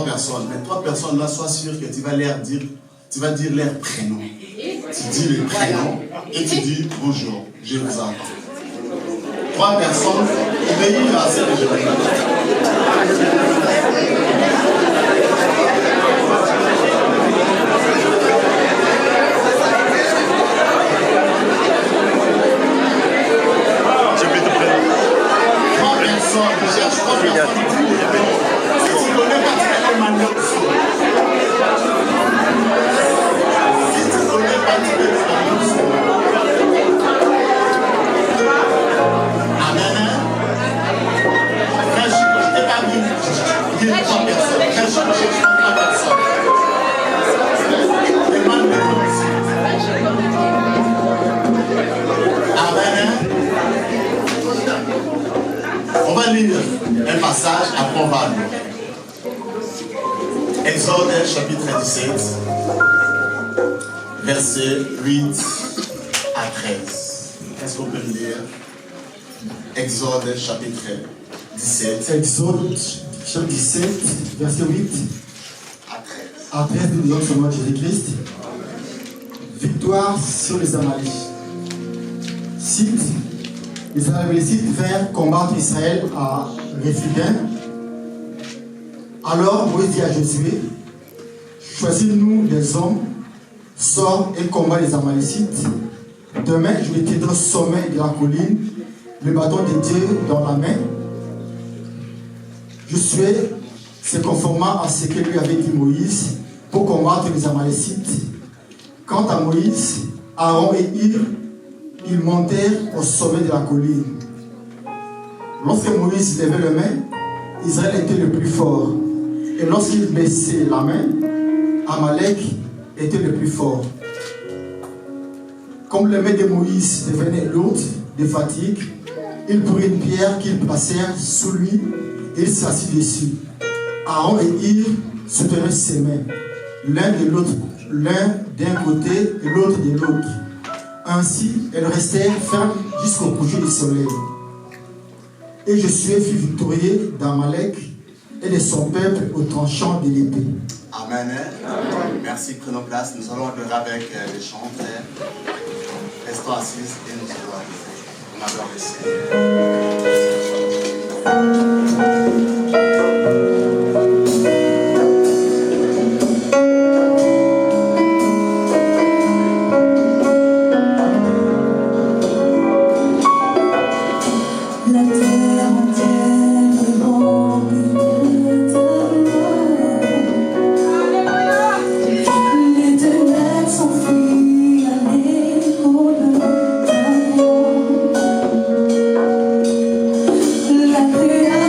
3 personnes. Mais 3 personnes là, sois sûr que tu vas dire leur prénom. Tu dis le prénom et tu dis bonjour, je vous entends. 3 personnes, obéis à ce que je dis. Je cherche 3 personnes. Si tu ne connais pas, tu vas les manger. Si tu ne connais pas, tu vas les manger. Amen. Frère, je ne t'ai pas vu dire 3 personnes. Frère, je cherche 3 personnes. Les mains de Amen. On va lire un passage, après on va lire. Exode chapitre 17, versets 8 à 13. Est-ce qu'on peut le lire? Exode chapitre 17. Exode chapitre 17, verset 8 à 13, nous disons sur le nom de Jésus-Christ. Victoire sur les Amalécites. Les Amalécites vinrent combattre Israël à Rephidim. Alors Moïse dit à Josué, choisis-nous des hommes, sors et combat les Amalécites. Demain, je mettrai au sommet de la colline le bâton de Dieu dans la main. Josué se conforma à ce que lui avait dit Moïse pour combattre les Amalécites. Quant à Moïse, Aaron et Hur, ils montèrent au sommet de la colline. Lorsque Moïse levait les mains, Israël était le plus fort. Et lorsqu'il baissait la main, Amalek était le plus fort. Comme les mains de Moïse devenaient lourdes de fatigue, ils prirent une pierre qu'ils placèrent sous lui et il s'assit dessus. Aaron et Hur soutenaient ses mains, l'un de l'autre, l'un d'un côté et l'autre de l'autre. Ainsi, elles restèrent fermes jusqu'au coucher du soleil. Et Josué fut victorieux d'Amalek et de son peuple au tranchant de l'épée. Amen. Amen. Merci, prenons place. Nous allons adorer avec les chants, frères. Restons assis et nous allons on adore le La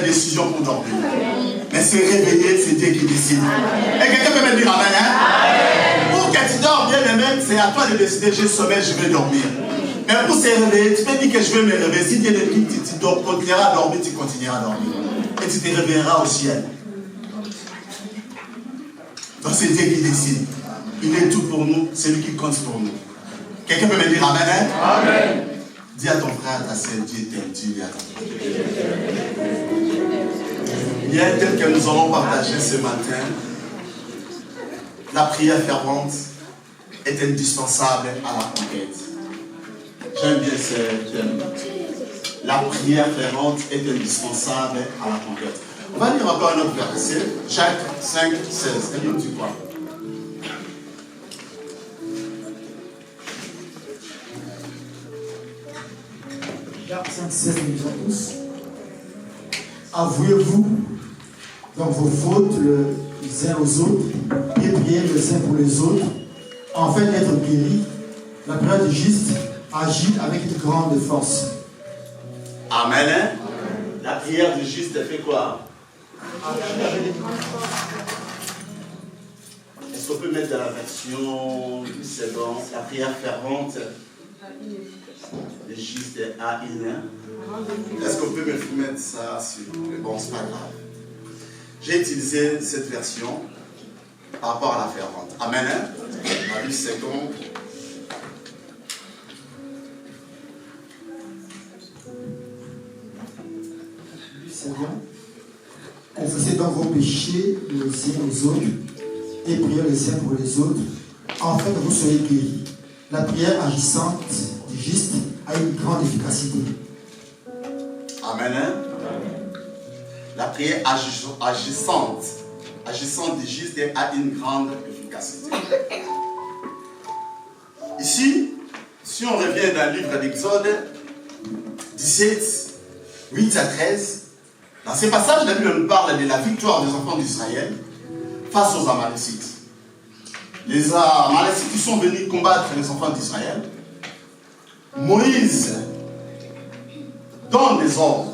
Décision pour dormir. Mais se réveiller, c'est Dieu qui décide. Et quelqu'un peut me dire amen, hein? Pour que tu dors bien, c'est à toi de décider, j'ai sommeil, je vais dormir. Mais pour se réveiller, tu peux dire que je vais me réveiller. Si Dieu te dit que tu continueras à dormir, tu continueras à dormir. Et tu te réveilleras au ciel. Donc c'est Dieu qui décide. Il est tout pour nous, c'est lui qui compte pour nous. Quelqu'un peut me dire amen, hein? Amen. Dis à ton frère, à ta sœur, Dieu t'aime, Dieu lui attend. Il y a un thème que nous allons partager ce matin. La prière fervente est indispensable à la conquête. J'aime bien ce thème. La prière fervente est indispensable à la conquête. On va lire encore un autre verset. Jacques 5, 16. Elle nous dit quoi? Jacques 5, 16, nous disons tous. Avouez-vous donc vos fautes les uns aux autres et priez les uns pour les autres, afin d'être guéris. La prière du juste agit avec une grande force. Amen. La prière du juste fait quoi? Est-ce qu'on peut mettre dans la version du second, la prière fervente? Le juste A-I-N. Est-ce qu'on peut me mettre ça sur le bon, c'est pas grave. J'ai utilisé cette version par rapport à la fervente. Amen. La vie seconde. C'est bien. Confessez donc vos péchés les uns aux autres et priez les uns pour les autres, afin que vous soyez guéris. La prière agissante du juste a une grande efficacité. Amen. La prière agissante du juste a une grande efficacité. Ici, si on revient dans le livre d'Exode 17, 8 à 13, dans ces passages, la Bible nous parle de la victoire des enfants d'Israël face aux Amalécites. Les Amalécites qui sont venus combattre les enfants d'Israël, Moïse donne des ordres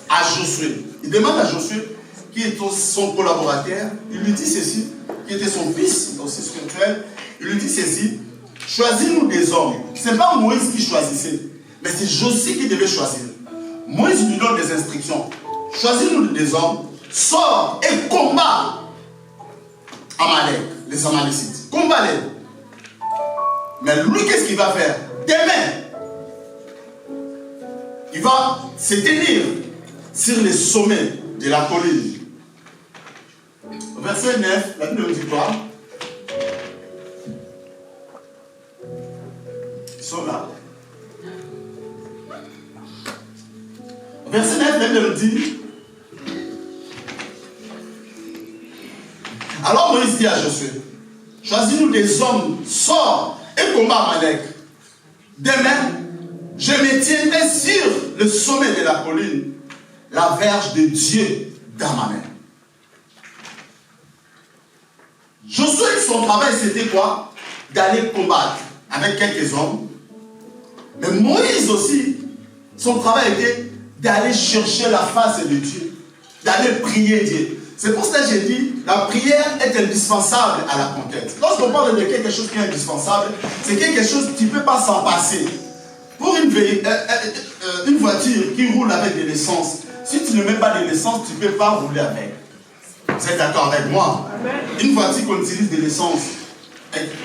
à Josué. Il demande à Josué, qui est son collaborateur, il lui dit ceci, qui était son fils, aussi spirituel, il lui dit ceci: choisis-nous des hommes. Ce n'est pas Moïse qui choisissait, mais c'est Josué qui devait choisir. Moïse lui donne des instructions. Choisis-nous des hommes, sors et combat Amalek, les Amalécites. Combat-les. Mais lui, qu'est-ce qu'il va faire? Demain, il va se tenir sur les sommets de la colline. Verset 9, la Bible nous dit quoi? Ils sont là. Verset 9, la Bible nous dit: Alors Moïse dit à Josué, choisis-nous des hommes, sors et combat Amalek. Demain, je me tiendrai sur le sommet de la colline, la verge de Dieu dans ma main. Josué, son travail, c'était quoi? D'aller combattre avec quelques hommes. Mais Moïse aussi, son travail était d'aller chercher la face de Dieu, d'aller prier Dieu. C'est pour ça que j'ai dit, la prière est indispensable à la conquête. Lorsqu'on parle de quelque chose qui est indispensable, c'est quelque chose qui ne peut pas s'en passer. Pour une voiture qui roule avec de l'essence, si tu ne mets pas de l'essence, tu ne peux pas rouler avec. Vous êtes d'accord avec moi? Une voiture qu'on utilise de l'essence,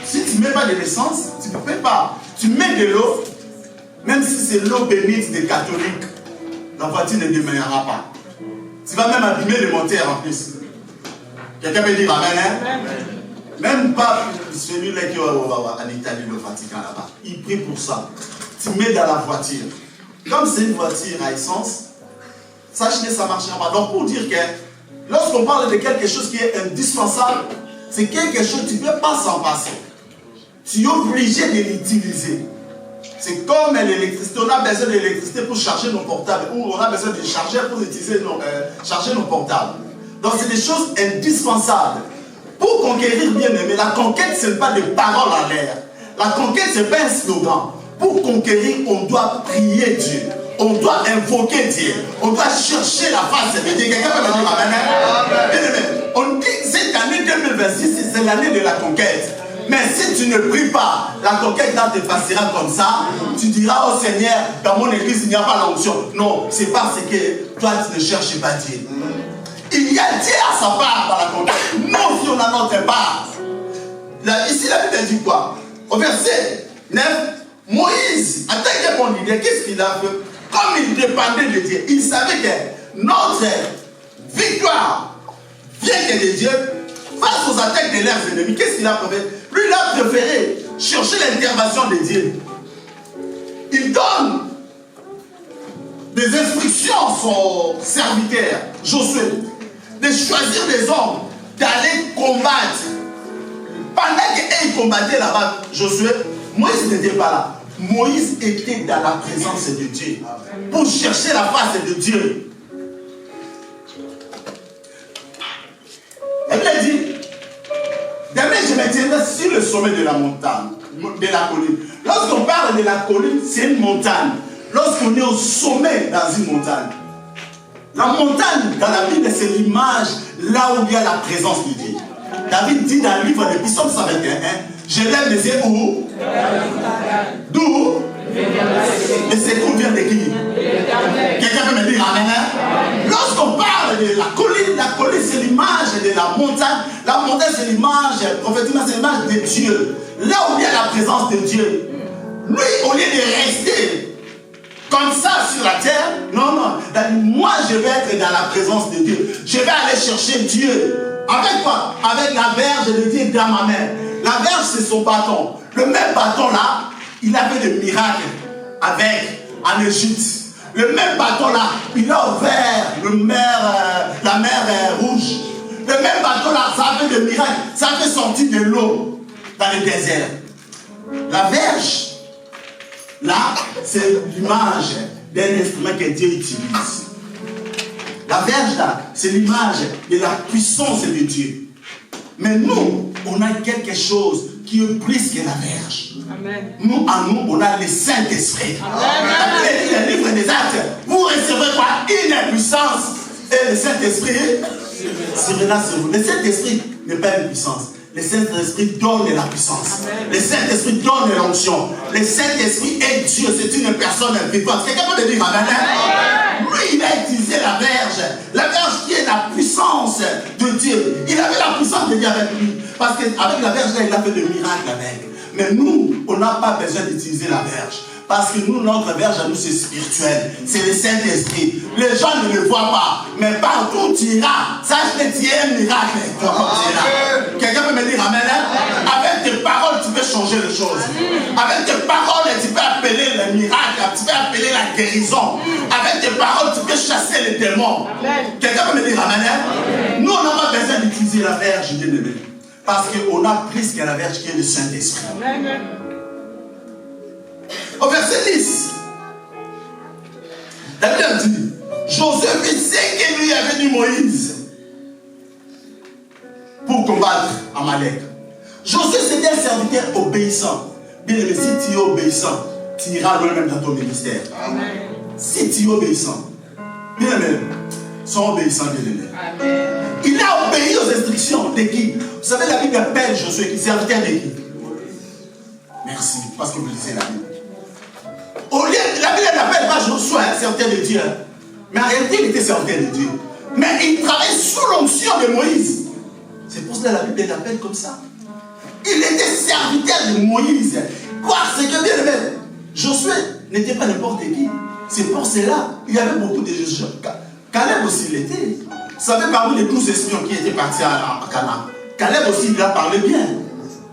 si tu ne mets pas de l'essence, tu ne peux pas. Tu mets de l'eau, même si c'est l'eau bénite des catholiques, la voiture ne démarrera pas. Tu vas même abîmer le moteur en plus. Quelqu'un peut dire amen, hein? Même pas celui-là qui est en Italie, le Vatican là-bas. Il prie pour ça. Tu mets dans la voiture. Comme c'est une voiture à essence, sache que ça ne marchera pas. Donc pour dire que lorsqu'on parle de quelque chose qui est indispensable, c'est quelque chose que tu ne peux pas s'en passer. Tu es obligé de l'utiliser. C'est comme l'électricité. On a besoin d'électricité pour charger nos portables. Ou on a besoin de charger pour charger nos portables. Donc c'est des choses indispensables. Pour conquérir bien aimé, la conquête ce n'est pas des paroles en l'air. La conquête ce n'est pas un slogan. Pour conquérir, on doit prier Dieu. On doit invoquer Dieu. On doit chercher la face de Dieu. Quelqu'un peut me dire amen? On dit que cette année 2026, c'est l'année de la conquête. Mais si tu ne pries pas, la conquête te passera comme ça. Tu diras au Seigneur, dans mon église, il n'y a pas l'onction. Non, c'est parce que toi, tu ne cherches pas Dieu. Il y a Dieu à sa part dans la conquête. Non, si on a notre part. Ici, la Bible dit quoi? Au verset 9, Moïse, attaque mon idée, qu'est-ce qu'il a fait? Comme il dépendait de Dieu, il savait que notre victoire vient que de Dieu. Face aux attaques de leurs ennemis, qu'est-ce qu'il a préféré? Lui, il a préféré chercher l'intervention de Dieu. Il donne des instructions à son serviteur, Josué, de choisir des hommes, d'aller combattre. Pendant qu'il combattait là-bas, Josué, Moïse n'était pas là. Moïse était dans la présence de Dieu pour chercher la face de Dieu. Elle a dit, demain je me tiendrai sur le sommet de la montagne, de la colline. Lorsqu'on parle de la colline, c'est une montagne. Lorsqu'on est au sommet dans une montagne, la montagne dans la Bible, c'est l'image là où il y a la présence de Dieu. David dit dans le livre de Psaume 121, je lève les yeux où? D'où? Le secours vient de qui? Quelqu'un peut me dire amen? Lorsqu'on parle de la colline c'est l'image de la montagne. La montagne c'est l'image, prophétiquement c'est l'image de Dieu. Là où il y a la présence de Dieu. Lui, au lieu de rester comme ça sur la terre, non, moi je vais être dans la présence de Dieu. Je vais aller chercher Dieu. Avec quoi? Avec la verge de Dieu dans ma main. La verge c'est son bâton. Le même bâton là, il a fait des miracles en Égypte. Le même bâton là, il a ouvert la mer rouge. Le même bâton là, ça a fait des miracles. Ça a fait sortir de l'eau dans le désert. La verge, là, c'est l'image d'un instrument que Dieu utilise. La verge là, c'est l'image de la puissance de Dieu. Mais nous, on a quelque chose qui est plus que la verge. Amen. Nous, on a le Saint-Esprit. Le livre des Actes, vous recevrez quoi? Une puissance. Et le Saint-Esprit sera sur vous. Le Saint-Esprit n'est pas une puissance. Le Saint-Esprit donne la puissance. Amen. Le Saint-Esprit donne l'onction. Le Saint-Esprit est Dieu. C'est une personne vivante. Quelqu'un peut me dire amen? Lui, il a utilisé la verge. La verge qui est la puissance de Dieu. Il avait la puissance de Dieu avec lui. Parce qu'avec la verge, là, il a fait des miracles avec. Mais nous, on n'a pas besoin d'utiliser la verge. Parce que nous, notre verge à nous, c'est spirituel. C'est le Saint-Esprit. Les gens ne le voient pas. Mais partout où tu iras, sache que tu es un miracle. Quelqu'un peut me dire amen? Avec tes paroles, tu peux changer les choses. Avec tes paroles, tu peux appeler les miracles. Tu peux appelé la guérison. Avec tes paroles, tu peux chasser les démons. Quelqu'un peut me dire amen? Nous, on n'a pas besoin d'utiliser la verge, bien-aimé. Parce qu'on a plus que la verge qui est le Saint-Esprit. Au verset 10, la Bible dit, Josué fit ce que lui avait dit Moïse pour combattre Amalek. Josué, c'était un serviteur obéissant. Bien aimé, si tu es obéissant, tu iras loin-même dans ton ministère. Amen. Si tu es obéissant, bien aimé, sois obéissant, bien aimé. Amen. Il a obéi aux instructions de qui? Vous savez, la Bible appelle Josué qui serviteur de qui? Merci, parce que vous lisez la Bible. Au lieu, la Bible n'appelle pas Josué un serviteur de Dieu. Mais en réalité, il était serviteur de Dieu. Mais il travaille sous l'onction de Moïse. C'est pour cela que la Bible l'appelle comme ça. Il était serviteur de Moïse. Parce que bien aimé, Josué n'était pas n'importe qui. C'est pour cela il y avait beaucoup de gens. Caleb aussi l'était. Vous savez, parmi les 12 espions qui étaient partis à Canaan, Caleb aussi il a parlé bien.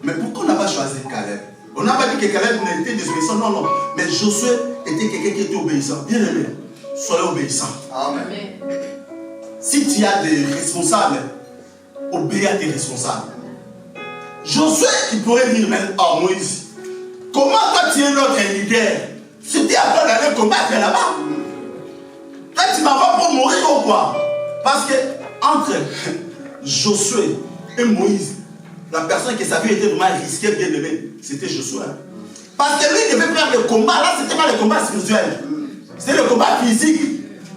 Mais pourquoi on n'a pas choisi Caleb? On n'a pas dit que Caleb n'était désobéissant. Non, non. Mais Josué était quelqu'un qui était obéissant. Bien aimé, soyez obéissant. Amen. Si tu as des responsables, obéis à tes responsables. Josué, il pourrait dire, mais oh Moïse, comment toi tu es notre leader? C'était à toi d'aller combattre là-bas. Toi tu m'en vas pour mourir ou quoi? Parce que entre Josué et Moïse, la personne qui savait était vraiment risquée bien aimée, c'était Josué. Parce que lui il devait faire le combat, là c'était pas le combat spirituel, c'était le combat physique.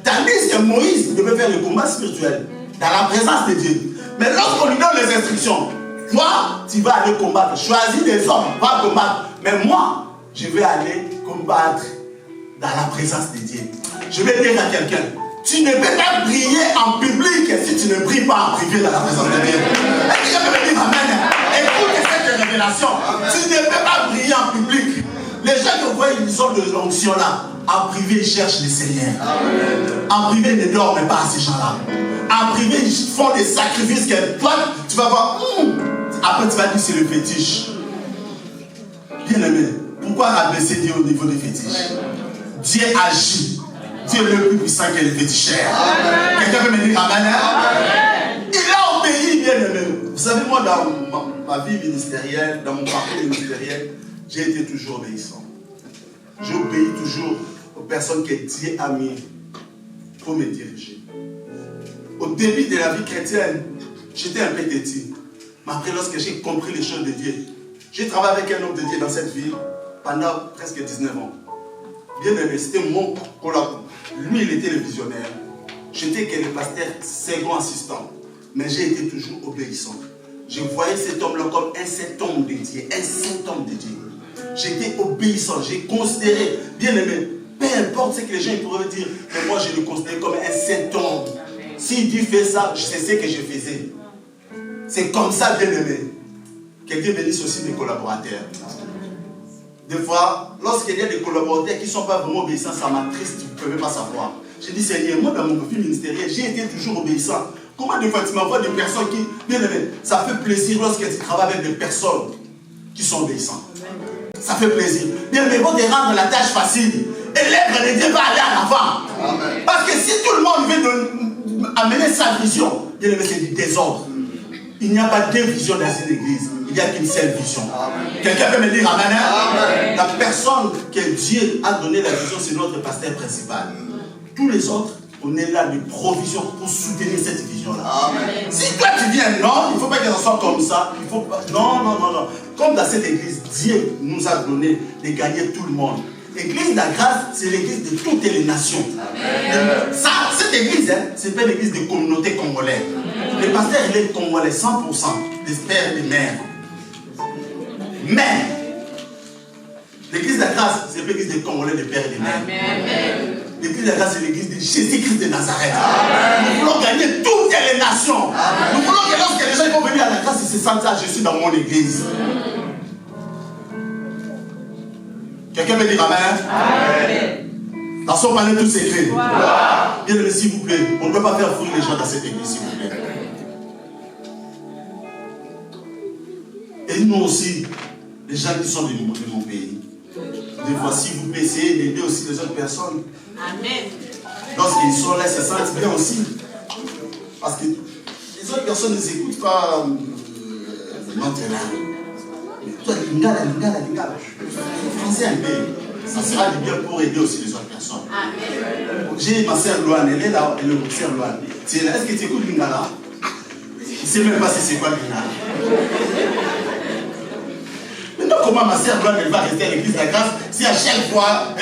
Tandis que Moïse devait faire le combat spirituel, dans la présence de Dieu. Mais lorsqu'on lui donne les instructions, toi, tu vas aller combattre. Choisis des hommes, va combattre. Mais moi, je vais aller combattre dans la présence de Dieu. Je vais dire à quelqu'un, tu ne peux pas briller en public si tu ne brilles pas en privé dans la présence de Dieu. Est-ce que je peux me dire amen? Écoute cette révélation. Tu ne peux pas briller en public. Les gens qui voient ils ont de l'onction là. En privé, ils cherchent le Seigneur. Amen. En privé, ils ne dorment pas ces gens-là. En privé, ils font des sacrifices que toi, tu vas voir. Après, tu vas dire c'est le fétiche. Bien aimé, pourquoi rabaisser Dieu au niveau des fétiches? Dieu agit. Dieu est le plus puissant que les féticheurs. Quelqu'un peut me dire amen? Amen. Il a obéi, bien aimé. Vous savez, moi, dans ma vie ministérielle, dans mon parcours ministériel, j'ai été toujours obéissant. J'obéis toujours aux personnes que Dieu a mis pour me diriger. Au début de la vie chrétienne, j'étais un peu têtu. Mais après, lorsque j'ai compris les choses de Dieu, j'ai travaillé avec un homme de Dieu dans cette ville pendant presque 19 ans. Bien aimé, c'était mon collaborateur. Lui, il était le visionnaire. J'étais que le pasteur second assistant. Mais j'ai été toujours obéissant. Je voyais cet homme-là comme un saint homme de Dieu. Un saint homme de Dieu. J'étais obéissant. J'ai considéré, bien aimé, peu importe ce que les gens pourraient dire, mais moi je le considérais comme un saint homme. Si Dieu fait ça, je sais ce que je faisais. C'est comme ça, bien aimé. Que Dieu bénisse aussi mes collaborateurs. Des fois, lorsqu'il y a des collaborateurs qui ne sont pas vraiment obéissants, ça m'attriste, tu ne peux même pas savoir. J'ai dit, Seigneur, moi dans mon vie ministériel, j'ai été toujours obéissant. Comment des fois tu m'envoies des personnes qui, bien aimé, ça fait plaisir lorsque tu travailles avec des personnes qui sont obéissantes. Ça fait plaisir. Bien aimé, ils vont te rendre la tâche facile. Et l'œuvre de Dieu va aller en avant. Amen. Parce que si tout le monde veut amener sa vision, bien aimé, c'est du désordre. Il n'y a pas deux visions dans une église. Il n'y a qu'une seule vision. Quelqu'un peut me dire amen? Amen. La personne que Dieu a donné la vision, c'est notre pasteur principal. Tous les autres, on est là de provision pour soutenir cette vision-là. Si toi tu viens, non, il ne faut pas que ça soit comme ça. Il faut pas, non, non, non, non. Comme dans cette église, Dieu nous a donné de gagner tout le monde. L'église de la grâce, c'est l'église de toutes les nations. Ça, cette église, hein, c'est pas l'église des communautés congolaises. Le pasteur, il est congolais 100%, des pères et des mères. Mais, l'église de la grâce, c'est l'église des Congolais, des pères et des mères. L'église de la grâce, c'est l'église de Jésus-Christ de Nazareth. Amen. Nous voulons gagner toutes les nations. Amen. Nous voulons que lorsque les gens vont venir à la grâce, ils se sentent ça, je suis dans mon église. Quelqu'un peut dire amen? Amen. Dans son palais, tout s'écrit. Bien aimé, s'il vous plaît, on ne peut pas faire fouiller les gens dans cette église, s'il vous plaît. Et nous aussi, les gens qui sont de mon pays, Des fois, s'il vous plaît, essayez d'aider aussi les autres personnes. Amen. Lorsqu'ils sont là, ils se sentent bien aussi. Parce que les autres personnes ne s'écoutent pas. Non, tu es là. Toi, lingala. Français un peu. Ça sera du bien pour aider aussi les autres personnes. Amen. J'ai ma sœur Loane, elle est là, elle est ma sœur Loane. Tu es là, est-ce que tu écoutes lingala? Il ne sait même pas si c'est quoi lingala. Maintenant, comment ma sœur Loane, elle va rester à l'église de la grâce si à chaque fois.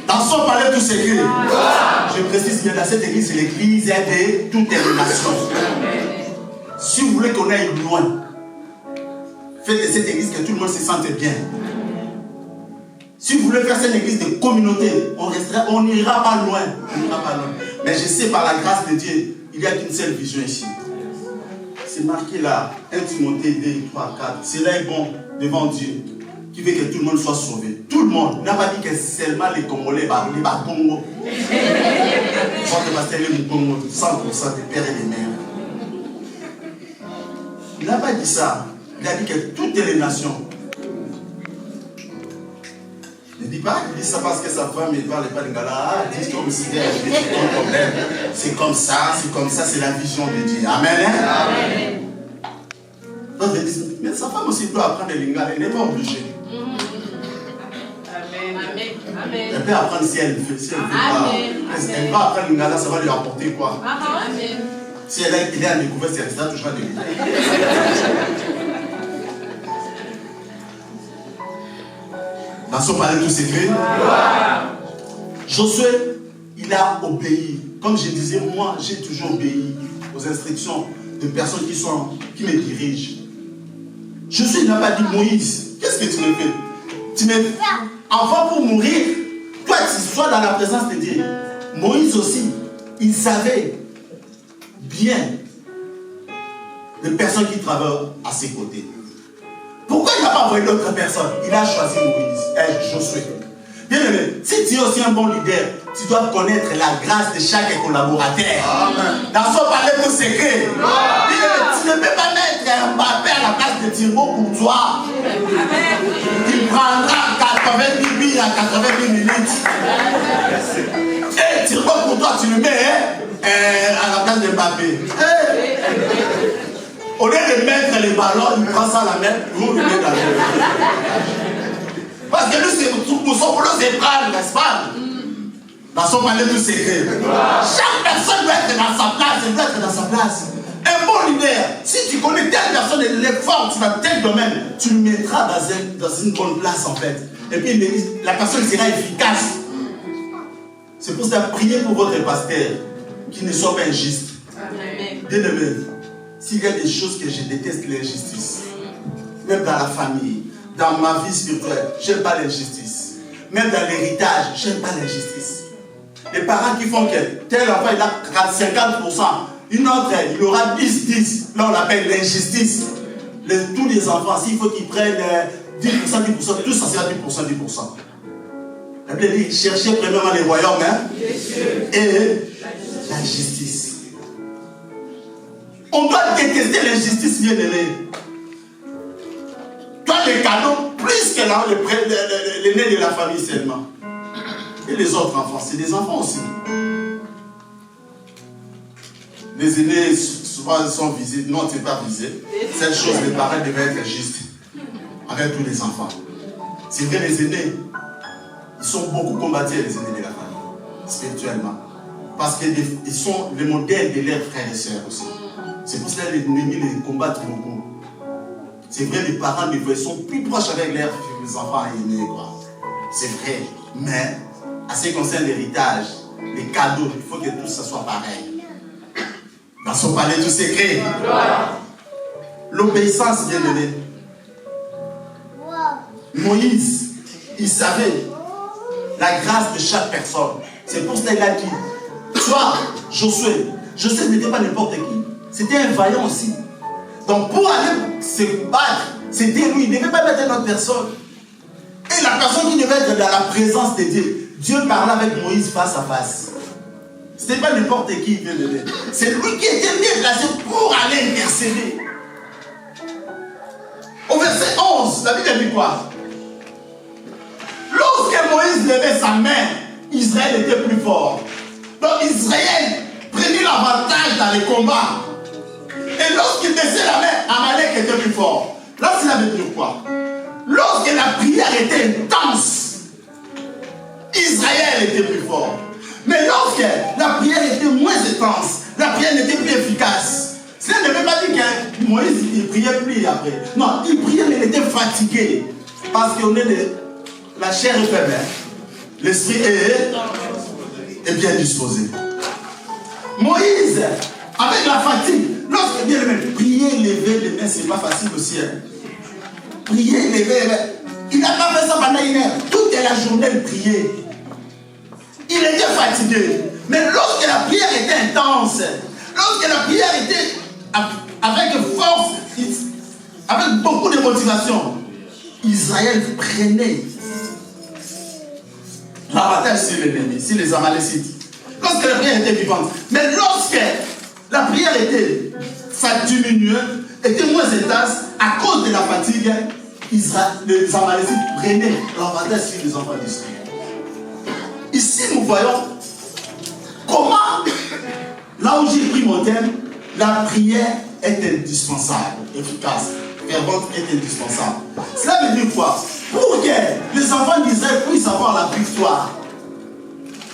Dans son palais tout secret. Je précise que dans cette église, c'est l'église de toutes les nations. Si vous voulez qu'on aille loin, faites de cette église que tout le monde se sente bien. Si vous voulez faire cette église de communauté, on n'ira pas loin. Mais je sais par la grâce de Dieu, il n'y a qu'une seule vision ici. C'est marqué là, 1 Timothée 2, 3, 4. Cela est bon devant Dieu, qui veut que tout le monde soit sauvé. Tout le monde. Il n'a pas dit que seulement les Congolais, les Congo. Je crois que pasteur est mon Congo, 100% des pères et des mères. Il n'a pas dit ça. Il a dit que toutes les nations. Ne dis pas, il dit ça parce que sa femme ne parle pas de Lingala. Il dit comme si c'était un problème. C'est comme ça, c'est la vision de Dieu. Amen. Amen. Donc ils disent, mais sa femme aussi doit apprendre le Lingala, elle n'est pas obligée. Amen. Elle peut apprendre si elle veut. Si elle veut pas. Elle va apprendre le Lingala, ça va lui apporter quoi? Amen. Si elle est en découverte, c'est ça, toujours de l'Église. Dans son palais tout secret, Josué, il a obéi. Comme je disais, moi, j'ai toujours obéi aux instructions de personnes qui me dirigent. Josué n'a pas dit Moïse, qu'est-ce que tu me fais? Tu me fais avant pour mourir, toi tu sois dans la présence de Dieu. Moïse aussi, il savait bien les personnes qui travaillent à ses côtés. Pourquoi il n'a pas envoyé d'autres personnes? Il a choisi Moïse, Josué. Bien aimé, si tu es aussi un bon leader, tu dois connaître la grâce de chaque collaborateur. Amen. Dans son palais tout secret. Tu ne peux pas mettre un Mbappé à la place de Thibaut pour toi. Amen. Il prendra 90 billes à 90 minutes. Et Thibaut pour toi, tu le mets à la place de Mbappé. Au lieu de mettre les ballons, il prend ça à la main, vous le mettez dans le. Parce que lui, c'est pour son boulot, c'est prendre, n'est-ce pas? Dans son palais tout secret. Chaque personne doit être dans sa place, elle doit être dans sa place. Un bon leader, si tu connais telle personne, elle est forte dans tel domaine, tu le mettras dans une bonne place en fait. Et puis la personne sera efficace. C'est pour ça, priez pour votre pasteur qui ne soit pas injuste. Bien aimé. S'il y a des choses que je déteste, l'injustice, même dans la famille, dans ma vie spirituelle, je n'aime pas l'injustice. Même dans l'héritage, je n'aime pas l'injustice. Les parents qui font que tel enfant il a 50%, une autre il aura 10%. Là on l'appelle l'injustice. Tous les enfants, s'il faut qu'ils prennent 10%, tout ça sera 10%. La Bible dit, cherchez premièrement les royaumes et la justice. On doit détester l'injustice, bien aimé. Toi, les cadeaux, plus que l'aîné de la famille seulement. Et les autres enfants, c'est des enfants aussi. Les aînés, souvent, sont visés. Non, tu n'es pas visé. Cette chose, les parents devaient être justes avec tous les enfants. C'est vrai, les aînés, ils sont beaucoup combattus, les aînés de la famille, spirituellement. Parce qu'ils sont les modèles de leurs frères et sœurs aussi. C'est pour cela que les ennemis les combattent beaucoup. C'est vrai, les parents sont plus proches avec leurs enfants aînés. C'est vrai. Mais, à ce qui concerne l'héritage, les cadeaux, il faut que tout ça soit pareil. Dans son palais tout secret. L'obéissance, bien aimé. Moïse, il savait la grâce de chaque personne. C'est pour cela qu'il a dit, toi, Josué n'était pas n'importe qui. C'était un vaillant aussi. Donc pour aller se battre, c'était lui. Il ne devait pas mettre une autre personne. Et la personne qui devait être dans la présence de Dieu, Dieu parlait avec Moïse face à face. Ce n'était pas n'importe qui, bien aimé. C'est lui qui était bien placé pour aller intercéder. verset 11, la Bible dit quoi? Lorsque Moïse levait sa main, Israël était plus fort. Donc Israël prenait l'avantage dans les combats. Et lorsqu'il baissait la main, Amalek était plus fort. Là, cela veut dire quoi? Lorsque la prière était intense, Israël était plus fort. Mais lorsque la prière était moins intense, la prière n'était plus efficace. Cela ne veut pas dire que Moïse ne priait plus après. Non, il priait mais il était fatigué. Parce qu'on est de la chair est faible. L'esprit est bien disposé. Moïse, avec la fatigue, lorsque bien aimé, prier, lever les mains, c'est pas facile aussi. Hein. Prier, lever les mains. Il n'a pas fait ça pendant une heure. Toute la journée, il priait. Il était fatigué. Mais lorsque la prière était intense, lorsque la prière était avec force, avec beaucoup de motivation, Israël prenait la bataille sur l'ennemi, sur les Amalécites. Lorsque la prière était vivante. Mais lorsque la prière était diminuée, était moins intense, à cause de la fatigue, les Amalécites prenaient la bataille sur les enfants d'Israël. Ici, nous voyons comment, là où j'ai pris mon thème, la prière est indispensable, efficace, fervente est indispensable. Cela veut dire quoi? Pour que les enfants d'Israël puissent avoir la victoire,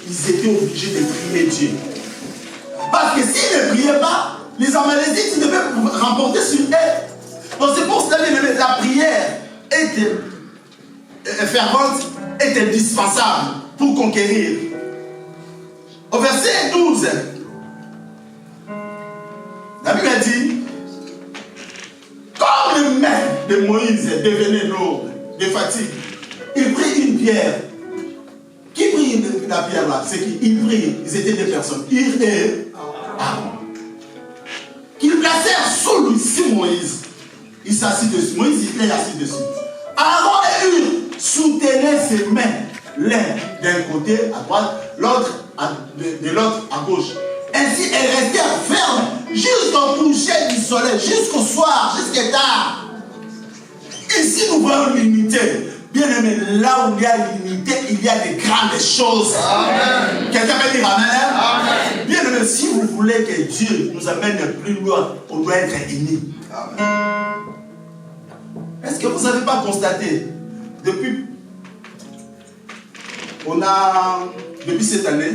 ils étaient obligés de prier Dieu. Parce que s'ils ne priaient pas, les Amalécites devaient remporter sur eux. Donc c'est pour cela que la prière était fervente, est indispensable pour conquérir. Au verset 12, la Bible dit, comme les mains de Moïse devenaient lourdes de fatigue, il prit une pierre. Qui prit la pierre là? C'est qui? Il prit, ils étaient deux personnes, Hur et Aaron. Qu'ils placèrent sous lui, sur Moïse. Il s'assit dessus. Moïse était assis dessus. Aaron et Hur soutenaient ses mains, l'un d'un côté à droite, l'autre de l'autre à gauche. Ainsi, elles restèrent fermes jusqu'au coucher du soleil, jusqu'au soir, jusqu'à tard. Ici, nous voyons l'unité. Bien aimé, là où il y a l'unité, il y a des grandes choses. Amen. Quelqu'un peut dire Amen. Amen. Bien aimé, si vous voulez que Dieu nous amène plus loin, on doit être unis. Est-ce que vous n'avez pas constaté, depuis cette année,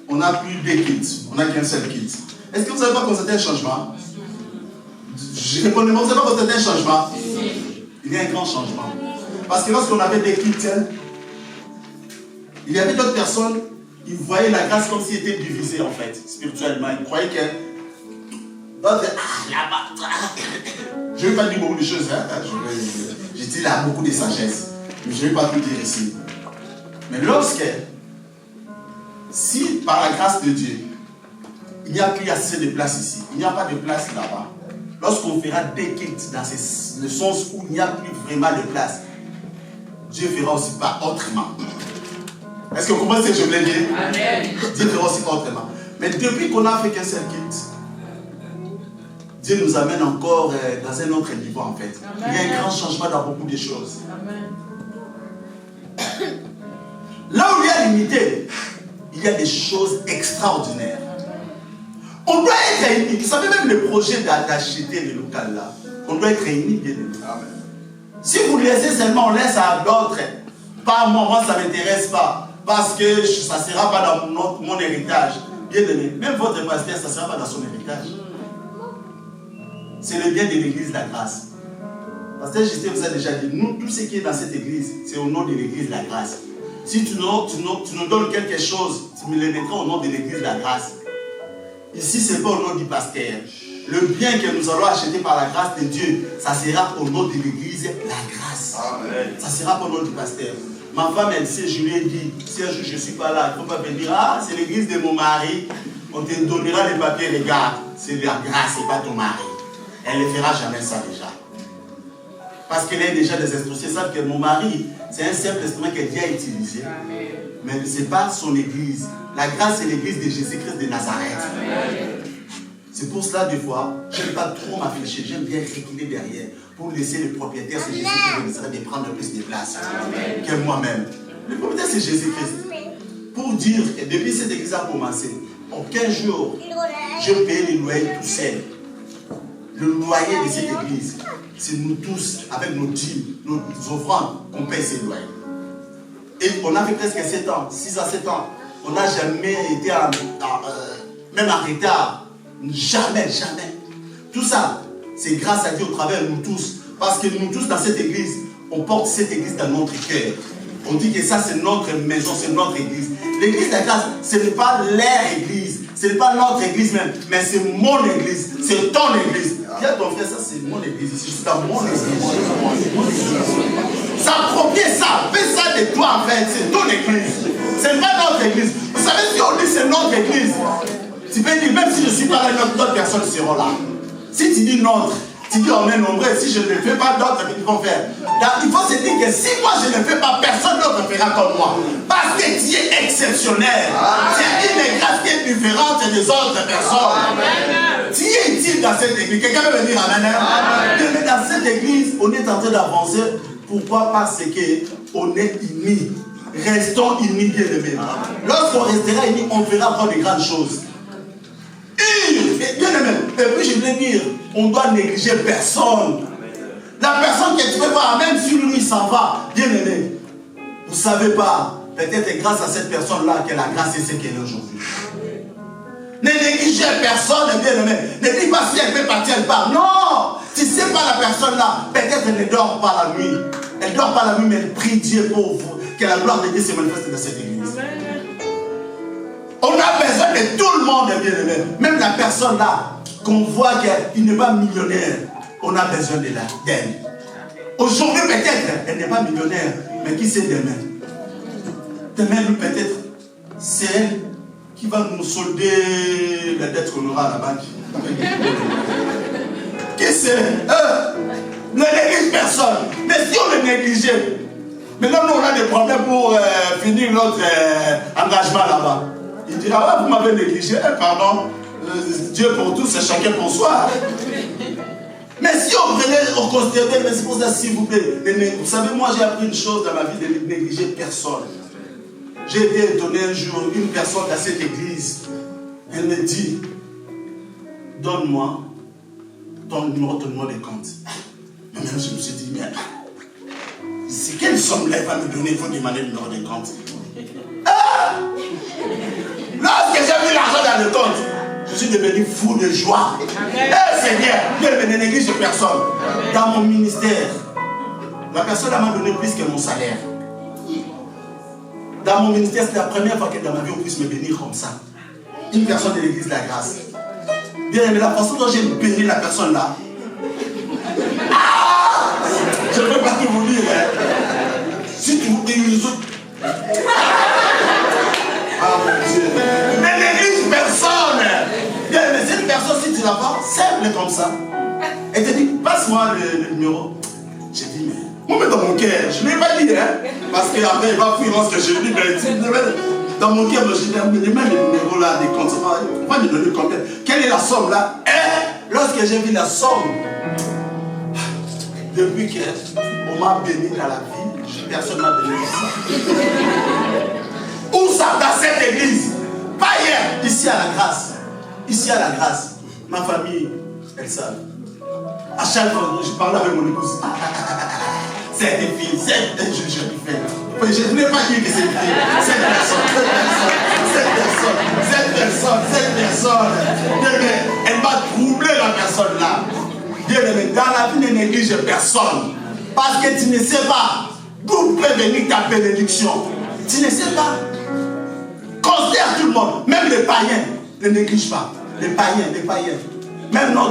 on n'a plus deux kits, on n'a qu'un seul kit. Est-ce que vous n'avez pas constaté un changement? Je réponds, vous n'avez pas constaté un changement? Il y a un grand changement. Parce que lorsqu'on avait des kits, il y avait d'autres personnes, ils voyaient la grâce comme s'ils étaient divisés en fait, spirituellement. Ils croyaient que d'autres, je ne vais pas dire beaucoup de choses, hein? Je dis là beaucoup de sagesse, mais je ne vais pas tout dire ici. Mais si par la grâce de Dieu, il n'y a plus assez de place ici, il n'y a pas de place là-bas, lorsqu'on fera des kits dans le sens où il n'y a plus vraiment de place, Dieu fera aussi pas autrement. Est-ce que vous comprenez ce que je voulais dire? Amen. Dieu fera aussi pas autrement. Mais depuis qu'on a fait qu'un seul kit, Dieu nous amène encore dans un autre niveau en fait. Amen. Il y a un grand changement dans beaucoup de choses. Amen. Là où il y a l'unité, il y a des choses extraordinaires. On doit être réunis. Vous savez même le projet d'acheter le local là. On doit être réunis bien aimés. Amen. Si vous laissez seulement, on laisse à d'autres. Pas moi, ça ne m'intéresse pas. Parce que ça ne sera pas dans mon héritage. Bien aimé. Même votre pasteur, ça ne sera pas dans son héritage. C'est le bien de l'église la grâce. Pasteur Justin vous a déjà dit, nous, tout ce qui est dans cette église, c'est au nom de l'église la grâce. Si tu nous donnes quelque chose, tu me le mettras au nom de l'église la grâce. Ici, ce n'est pas au nom du pasteur. Le bien que nous allons acheter par la grâce de Dieu, ça sera au nom de l'église la grâce. Amen. Ça sera pas au nom du pasteur. Ma femme, elle sait, je lui ai dit, si un jour je ne suis pas là, il ne faut pas me dire, ah, c'est l'église de mon mari, on te donnera les papiers, regarde, c'est la grâce, ce n'est pas ton mari. Elle ne fera jamais ça déjà. Parce qu'elle a déjà des instructions. Elle sait que mon mari, c'est un simple instrument que Dieu a utilisé. Amen. Mais ce n'est pas son église. La grâce, c'est l'église de Jésus-Christ de Nazareth. Amen. C'est pour cela, des fois, je n'aime pas trop m'afficher. J'aime bien reculer derrière pour laisser le propriétaire, c'est Jésus qui me de prendre plus de place que moi-même. Le propriétaire, c'est Jésus-Christ. Pour dire que depuis cette église a commencé, en 15 jours, je paye les loyers tout seul. Le loyer de cette église, c'est nous tous, avec nos dîmes, nos offrandes, qu'on paye ces loyers. Et on a fait presque 7 ans, 6 à 7 ans. On n'a jamais été même en retard. Jamais, jamais. Tout ça, c'est grâce à Dieu au travers de nous tous. Parce que nous tous, dans cette église, on porte cette église dans notre cœur. On dit que ça, c'est notre maison, c'est notre église. L'église de la grâce, ce n'est pas leur église. Ce n'est pas notre église même, mais c'est mon église. C'est ton église. Dis à ton frère, ça, c'est mon église. C'est dans mon église. S'approprier ça. Fais ça de toi, en fait. C'est ton église. Ce n'est pas notre église. Vous savez, si on dit c'est notre église, tu peux dire, même si je ne suis pas là, d'autres personnes seront là. Si tu dis notre, tu dis on est nombreux. Si je ne le fais pas, d'autres vont faire. Il faut se dire que si moi je ne le fais pas, personne d'autre fera comme moi. Parce que tu es exceptionnel. C'est une grâce qui est différente des autres personnes. Tu es utile dans cette église. Quelqu'un peut me dire amen. Mais dans cette église, on est en train d'avancer. Pourquoi? Parce qu'on est unis. Restons unis, bien aimés. Lorsqu'on restera unis, on verra encore de grandes choses. Bien aimé, et puis je voulais dire, on doit négliger personne. La personne que tu peux voir, même si lui s'en va, bien aimé, vous ne savez pas, peut-être grâce à cette personne-là que la grâce est ce qu'elle est aujourd'hui. Ne négligez personne, bien aimé. Ne dis pas si elle peut partir, elle part. Non, tu ne sais pas la personne-là, peut-être elle ne dort pas la nuit. Elle ne dort pas la nuit, mais elle prie Dieu pour vous, que la gloire de Dieu se manifeste dans cette église. On a besoin de tout le monde, bien aimé. Même la personne là, qu'on voit qu'il n'est pas millionnaire, on a besoin d'elle. Aujourd'hui, peut-être, elle n'est pas millionnaire, mais qui sait demain? Demain, peut-être, c'est elle qui va nous solder la dette qu'on aura à la banque. Qui sait? Ne néglige personne. Mais si on le négligeait, maintenant, nous, on a des problèmes pour finir notre engagement là-bas. Il dira, ah, vous m'avez négligé, pardon, Dieu pour tous et chacun pour soi. Mais si on prenait, on considérait, mais c'est pour ça, s'il vous plaît, vous savez, moi j'ai appris une chose dans ma vie, de ne négliger personne. J'ai été étonné un jour, une personne dans cette église, elle me dit, donne-moi ton numéro de compte. Mais même je me suis dit, mais c'est quelle somme là il va me donner, il faut demander le numéro de compte. Lorsque j'ai mis l'argent dans le compte, je suis devenu fou de joie. Seigneur, Dieu ne néglige personne. Dans mon ministère, la personne m'a donné plus que mon salaire. Dans mon ministère, c'est la première fois que dans ma vie on puisse me bénir comme ça. Une personne de l'église de la grâce. Bien aimé, la façon dont j'ai béni la personne là. Je ne peux pas tout vous dire. Si tu vous bénis les autres. Ah mon Dieu. Ne néglige personne. Bien, mais cette personne, si tu la vois, simple comme ça. Elle te dit, passe-moi le numéro. J'ai dit, mais moi, dans mon cœur, je ne l'ai pas dit, hein. Parce qu'après, il va fouiller ce que je lui dis. Dans mon cœur, je dis, mais même le numéro là, des comptes, il va me donner combien? Quelle est la somme là? Et lorsque j'ai vu la somme, depuis qu'on m'a béni dans la vie, personne ne m'a béni comme ça. Où ça? Dans cette église. Pas hier, ici à la grâce. Ici à la grâce. Ma famille, elle savent. À chaque fois, je parle avec mon épouse. C'est des filles, je lui fais. Je ne voulais pas dire que c'est une fille. Cette personne. Elle m'a troublé la personne là. Bien aimé, dans la vie, ne néglige personne. Parce que tu ne sais pas d'où peut venir ta bénédiction. Tu ne sais pas. Considère tout le monde, même les païens, ne néglige pas. Les païens. Même nos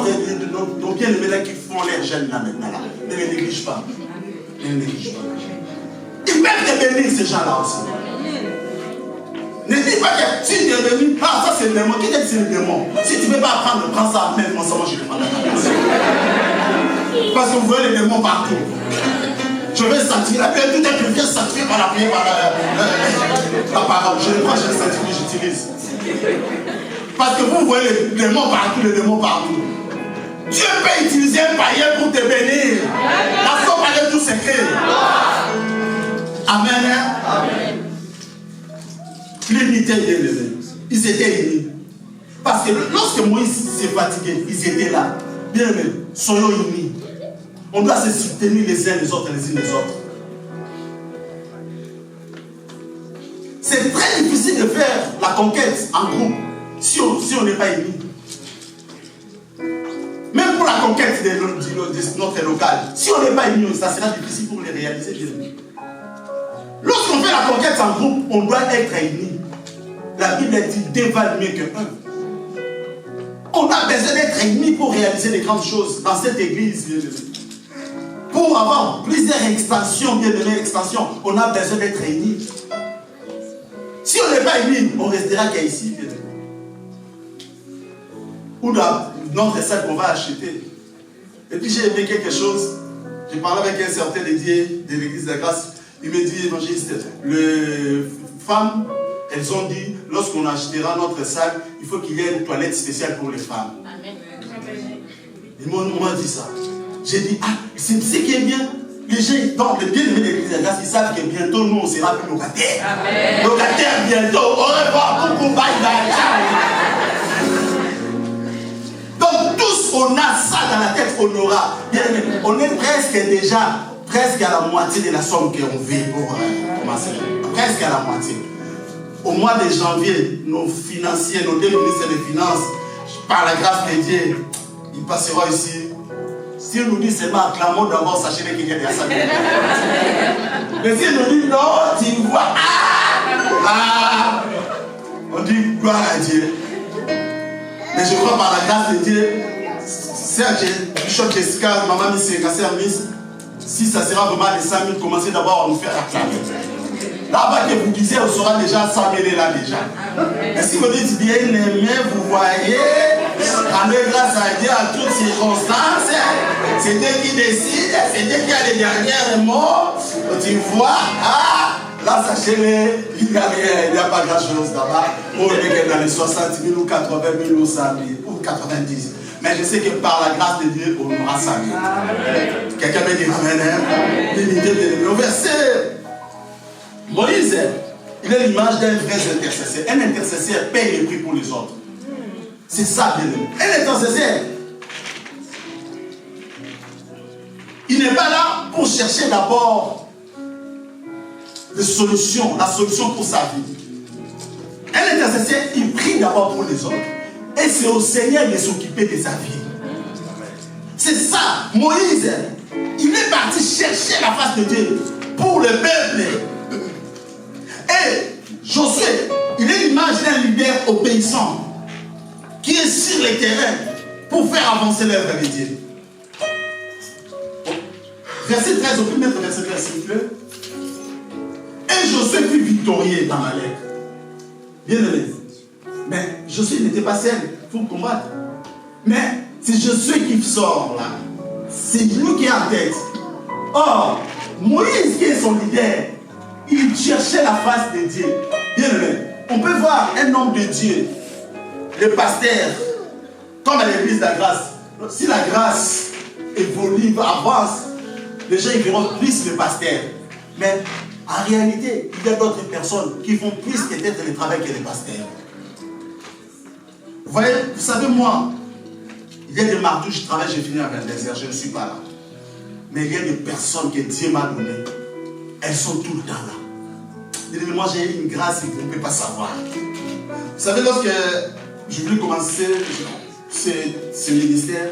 bien-aimés là qui font les jeunes là maintenant là, ne les néglige pas. Ne les néglige pas. Ils peuvent te bénir ces gens-là aussi. Ne dis pas que si tu es venu, ah ça c'est le démon, qui t'a dit c'est le démon? Si tu ne veux pas apprendre, prends ça même, moi je vais prendre la place. Parce que vous voyez les démons partout. Je vais sanctifier la prière, tout est plus bien sanctifié par la prière, par la parole. Je le prends, je le sanctifie, j'utilise. Parce que vous voyez les démons partout, Dieu peut utiliser un païen pour te bénir. Parce qu'on parlait tout secret. Amen. Amen. L'unité des élevés. Ils étaient unis. Parce que lorsque Moïse s'est fatigué, ils étaient là. Bien aimés, soyons unis. On doit se soutenir les uns les autres, les unes les autres. C'est très difficile de faire la conquête en groupe si on n'est pas unis. Même pour la conquête de notre local, si on n'est pas unis, ça sera difficile pour les réaliser. Lorsqu'on fait la conquête en groupe, on doit être unis. La Bible dit deux valent mieux que un. On a besoin d'être unis pour réaliser les grandes choses dans cette église. Pour avoir plusieurs expansions, bien-aimées expansions, on a besoin d'être unis. Si on n'est pas unis, on restera qu'ici. Ou dans notre salle qu'on va acheter. Et puis j'ai aimé quelque chose. J'ai parlé avec un certain dédié de l'église de la grâce. Il me dit, évangéliste, les femmes, elles ont dit, lorsqu'on achètera notre salle, il faut qu'il y ait une toilette spéciale pour les femmes. Amen. Et moi, on m'a dit ça. J'ai dit, c'est ce qui est bien. Les gens, donc, les bien-aimés de l'église de la grâce, ils savent que bientôt, nous, on sera plus locataires. Amen. Locataires bientôt. Au revoir, coucou, bye bye. Donc, tous, on a ça dans la tête, on aura. Bien-aimés, on est presque à la moitié de la somme qu'on vit pour commencer. Presque à la moitié. Au mois de janvier, nos financiers, nos deux ministres des Finances, par la grâce de Dieu, ils passeront ici. Si on nous dit seulement acclamons d'abord, sachez qu'il y a des assaillants. Mais si on nous dit non, tu vois, on dit gloire à Dieu. Mais je crois par la grâce de Dieu, Serge, Bishop Jessica, Maman Miss et Kasser Miss, si ça sera vraiment les 5 000, commencez d'abord à nous faire acclamer. Là-bas que vous disiez, on sera déjà 100 000 là déjà. Et si vous dites bien aimé, vous voyez, rendez grâce à Dieu à toutes circonstances. C'est Dieu qui décide, c'est Dieu qui a les derniers mots. Tu vois, là sachez-le, il n'y a pas grand-chose là-bas. On est que dans les 60 000 ou 80 000 ou 100 000 ou 90. Mais je sais que par la grâce de Dieu, on aura 100 000. Quelqu'un me dit amen. L'unité de Dieu. Au verset. Moïse, il est l'image d'un vrai intercesseur. Un intercesseur paye le prix pour les autres. C'est ça, bien aimé. Un intercesseur, il n'est pas là pour chercher d'abord la solution pour sa vie. Un intercesseur, il prie d'abord pour les autres. Et c'est au Seigneur de s'occuper de sa vie. C'est ça, Moïse, il est parti chercher la face de Dieu pour le peuple. Et Josué, il est l'image d'un leader obéissant qui est sur le terrain pour faire avancer l'œuvre de Dieu. Verset 13, au plus mettre verset 13, s'il vous plaît. Et Josué fut victorieux dans la lettre. Bien aimé. Mais Josué n'était pas seul pour combattre. Mais c'est Josué qui sort là. C'est lui qui est en tête. Or, Moïse qui est son leader, il cherchait la face de Dieu. Bien aimé, on peut voir un homme de Dieu, le pasteur, comme à l'église de la grâce. Si la grâce évolue, avance, les gens ils verront plus le pasteur. Mais en réalité, il y a d'autres personnes qui font plus peut-être le travail que les pasteurs. Vous voyez, vous savez, moi, il y a des marteaux, je travaille, j'ai fini avec le désert, je ne suis pas là. Mais il y a des personnes que Dieu m'a données. Elles sont tout le temps là. Moi, j'ai une grâce que vous ne pouvez pas savoir. Vous savez, lorsque je voulais commencer ce ministère,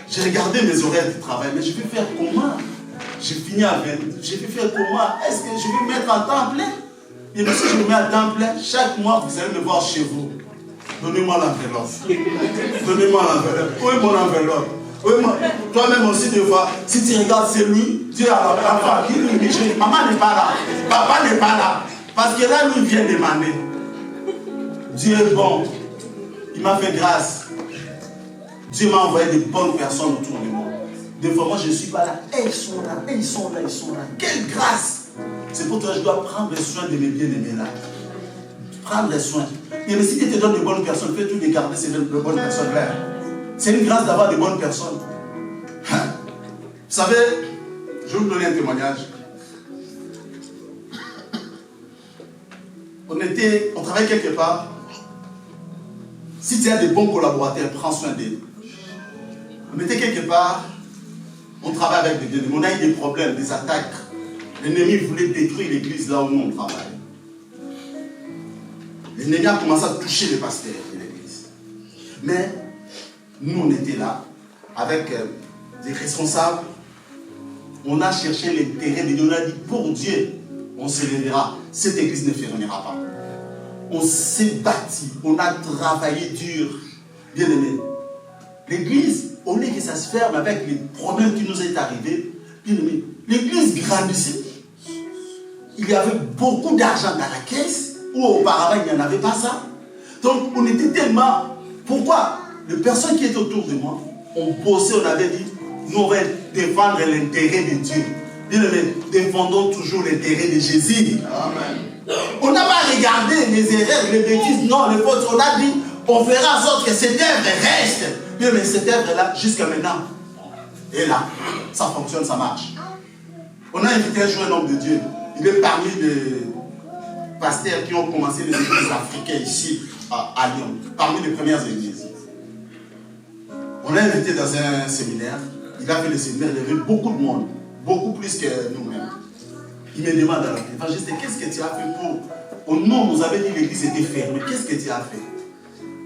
j'ai regardé mes horaires de travail, mais je vais faire comment? J'ai fini à 20. Je vais faire comment? Est-ce que je vais me mettre en temps plein? Et bien, si je me mets en temps plein, chaque mois, vous allez me voir chez vous. Donnez-moi l'enveloppe. Donnez-moi l'enveloppe. Où est mon enveloppe? Toi-même aussi, des fois, si tu regardes, c'est lui, Dieu a la femme qui lui dit, maman n'est pas là, papa n'est pas là. Parce que là, lui vient demander. Dieu est bon. Il m'a fait grâce. Dieu m'a envoyé de bonnes personnes autour de moi. Des fois, moi, je ne suis pas là. Et ils sont là, et ils sont là, ils sont là. Quelle grâce! C'est pour toi que je dois prendre soin de mes bien-aimés là. prendre soin. Et si Dieu te donne de bonnes personnes, fais tout de garder ces bonnes personnes là. C'est une grâce d'avoir de bonnes personnes. Vous savez, je vais vous donner un témoignage. On travaille quelque part. Si tu as de bons collaborateurs, prends soin d'eux. On était quelque part, on travaille avec des ennemis. On a eu des problèmes, des attaques. L'ennemi voulait détruire l'église là où nous on travaille. L'ennemi a commencé à toucher les pasteurs de l'église. Mais nous on était là, avec des responsables. On a cherché l'intérêt de Dieu. On a dit pour Dieu, on se lèvera. Cette église ne fermera pas. On s'est bâti, on a travaillé dur. Bien aimé, l'église, au lieu que ça se ferme avec les problèmes qui nous est arrivés, bien aimé, l'église grandissait. Il y avait beaucoup d'argent dans la caisse, où auparavant il n'y en avait pas ça. Donc on était tellement... Pourquoi? Les personnes qui étaient autour de moi, on bossait, on avait dit, nous on va défendre l'intérêt de Dieu. Bien aimé, défendons toujours l'intérêt de Jésus. Amen. On n'a pas regardé les erreurs, les bêtises, non, les fautes. On a dit, on fera en sorte que cette œuvre reste. Bien, mais cette œuvre-là, jusqu'à maintenant, et là, ça fonctionne, ça marche. On a invité un jour un homme de Dieu. Il est parmi les pasteurs qui ont commencé les églises africaines ici, à Lyon, parmi les premières églises. On l'a invité dans un séminaire. Il a fait le séminaire, il y avait beaucoup de monde, beaucoup plus que nous-mêmes. Il me demande alors, évangéliste, qu'est-ce que tu as fait pour... Au nom, nous avait dit que l'église était fermée. Qu'est-ce que tu as fait?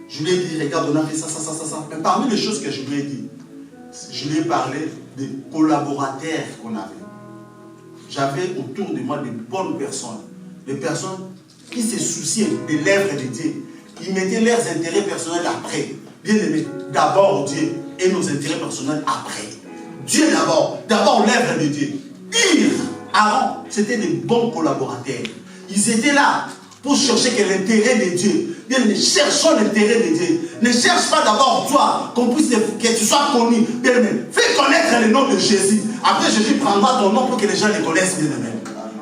Je lui ai dit, regarde, on a fait ça. Mais parmi les choses que je lui ai dit, je lui ai parlé des collaborateurs qu'on avait. J'avais autour de moi des bonnes personnes. Des personnes qui se souciaient de l'œuvre de Dieu. Ils mettaient leurs intérêts personnels après. Bien aimé, d'abord Dieu et nos intérêts personnels après. Dieu d'abord l'œuvre de Dieu. Aaron, c'était des bons collaborateurs. Ils étaient là pour chercher que l'intérêt de Dieu. Bien, ne cherchons l'intérêt de Dieu. Ne cherche pas d'abord toi, que tu sois connu. Bien, fais connaître le nom de Jésus. Après, Jésus prendra ton nom pour que les gens le connaissent bien.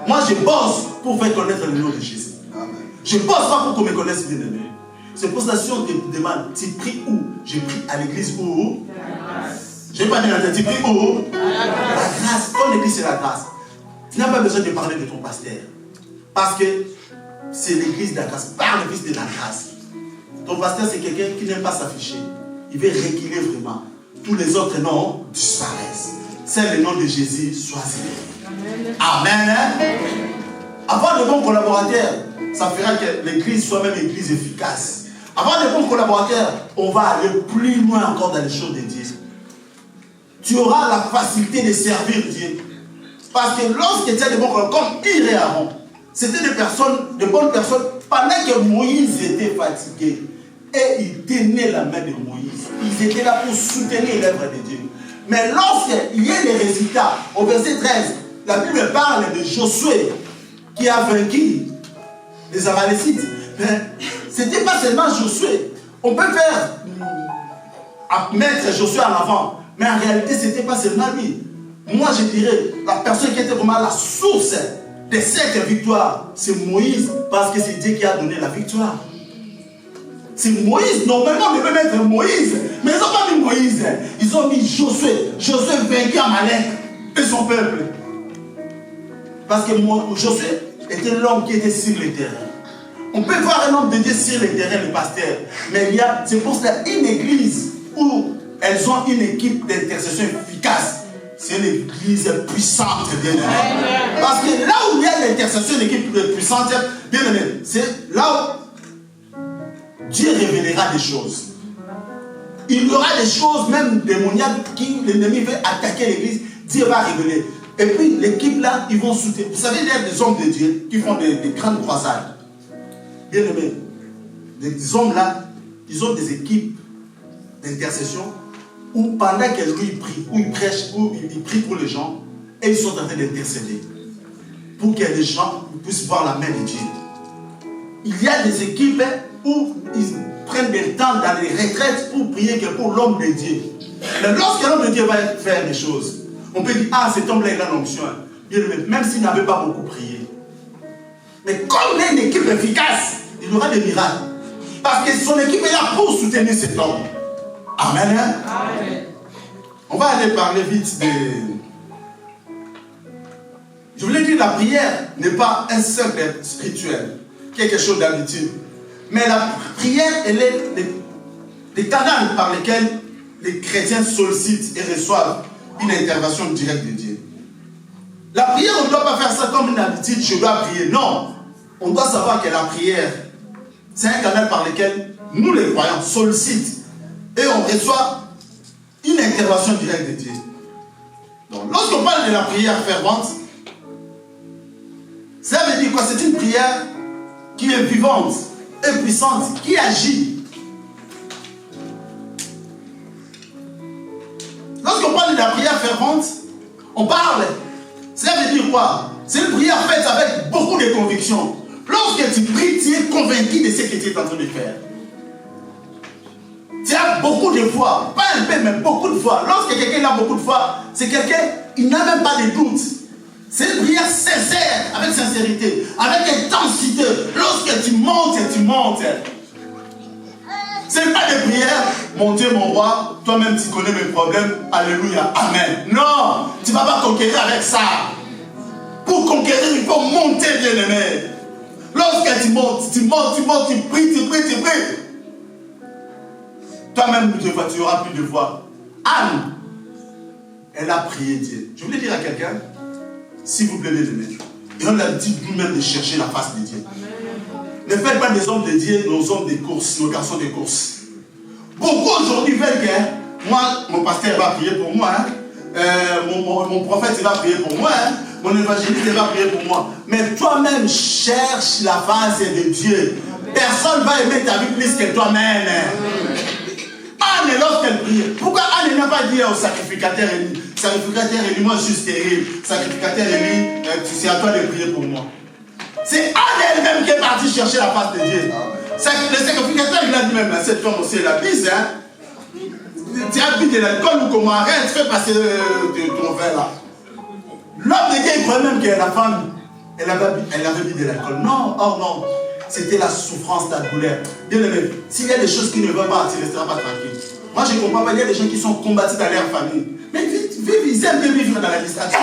Moi, je bosse pour faire connaître le nom de Jésus. Je bosse pas pour qu'on me connaisse bien. C'est pour ça que si on te demande, tu pries où? Je prie à l'église où? Je n'ai pas bien entendu, tu pries où? La grâce. Ton église, c'est la grâce. Tu n'as pas besoin de parler de ton pasteur. Parce que c'est l'église de la grâce. Par l'église de la grâce. Ton pasteur, c'est quelqu'un qui n'aime pas s'afficher. Il veut reculer vraiment. Tous les autres noms disparaissent. C'est le nom de Jésus soit célébré. Amen. Amen. Avoir de bons collaborateurs, ça fera que l'église soit même une église efficace. Avoir de bons collaborateurs, on va aller plus loin encore dans les choses de Dieu. Tu auras la facilité de servir Dieu. Parce que lorsque tu as des bons collaborateurs, comme Hir et Aaron, c'était de bonnes personnes, pendant que Moïse était fatigué, et il tenait la main de Moïse. Ils étaient là pour soutenir l'œuvre de Dieu. Mais lorsqu'il y a des résultats, au verset 13, la Bible parle de Josué qui a vaincu les Amalécites. Mais ce n'était pas seulement Josué. On peut mettre Josué en avant, mais en réalité, ce n'était pas seulement lui. Moi, je dirais, la personne qui était vraiment la source de cette victoire, c'est Moïse, parce que c'est Dieu qui a donné la victoire. C'est Moïse. Normalement, on devait mettre Moïse, mais ils n'ont pas mis Moïse. Ils ont mis Josué. Josué vaincu Amalek et son peuple. Parce que Josué était l'homme qui était sur le terrain. On peut voir un homme de Dieu sur le terrain, le pasteur. Mais c'est pour cela une église où elles ont une équipe d'intercession efficace. C'est une église puissante, bien aimé. Parce que là où il y a l'intercession, une équipe puissante, bien aimé, c'est là où Dieu révélera des choses. Il y aura des choses, même démoniaques, qui l'ennemi veut attaquer l'église. Dieu va révéler. Et puis l'équipe là, ils vont soutenir. Vous savez, il y a des hommes de Dieu qui font des grandes croisades. Bien aimé, des hommes là, ils ont des équipes d'intercession où pendant que lui prie, où il prêche, où il prie pour les gens, et ils sont en train d'intercéder pour que les gens puissent voir la main de Dieu. Il y a des équipes où ils prennent des temps dans les retraites pour prier que pour l'homme de Dieu. Mais lorsque l'homme de Dieu va faire des choses, on peut dire, ah, cet homme-là, il a l'onction. Même s'il n'avait pas beaucoup prié. Mais comme il est une équipe efficace, il il y aura des miracles. Parce que son équipe est là pour soutenir cet homme. Amen. Amen. On va aller parler vite de... Je voulais dire, la prière n'est pas un simple spirituel, quelque chose d'habitude. Mais la prière, elle est les canaux par lesquels les chrétiens sollicitent et reçoivent une intervention directe de Dieu. La prière, on ne doit pas faire ça comme une habitude, je dois prier. Non, on doit savoir que la prière, c'est un canal par lequel nous les croyants sollicitent et on reçoit une intervention directe de Dieu. Donc, lorsqu'on parle de la prière fervente, ça veut dire quoi? C'est une prière qui est vivante et puissante, qui agit. Lorsqu'on parle de la prière fervente, on parle, ça veut dire quoi? C'est une prière faite avec beaucoup de conviction. Lorsque tu pries, tu es convaincu de ce que tu es en train de faire. Tu as beaucoup de foi, pas un peu, mais beaucoup de foi. Lorsque quelqu'un a beaucoup de foi, c'est quelqu'un, il n'a même pas de doute. C'est une prière sincère, avec sincérité, avec intensité. Lorsque tu montes, tu montes. Ce n'est pas des prières, monter mon roi, toi-même tu connais mes problèmes, alléluia, amen. Non, tu ne vas pas conquérir avec ça. Pour conquérir, il faut monter, bien aimé. Lorsque tu montes, tu pries. Toi-même, tu n'auras plus de voix. Anne, elle a prié Dieu. Je voulais dire à quelqu'un, s'il vous plaît, les amis, et on l'a dit nous-mêmes de chercher la face de Dieu. Ne faites pas des hommes de Dieu, nos hommes de course, nos garçons de course. Beaucoup aujourd'hui veulent que moi, mon pasteur va prier pour moi, mon prophète va prier pour moi, mon évangéliste va prier pour moi. Mais toi-même, cherche la face de Dieu. Personne ne va aimer ta vie plus que toi-même. Anne, lorsqu'elle prie, pourquoi Anne n'a pas dit au sacrificateur Élie, sacrificateur Élie, moi je suis stérile, sacrificateur Élie, c'est à toi de prier pour moi. C'est Anne elle-même qui est partie chercher la face de Dieu. Le sacrificateur, il a dit même, cette femme aussi, elle a bise, hein. Tu as bu de l'alcool ou comment? Arrête, fais passer ton verre là. L'homme de Dieu, il croyait même que la femme, elle avait bu de l'alcool. Non, oh non. C'était la souffrance, la douleur. Bien aimé, s'il y a des choses qui ne vont pas, tu ne resteras pas tranquille. Moi, je ne comprends pas, il y a des gens qui sont combattus dans leur famille. Mais ils aiment bien vivre dans la distraction.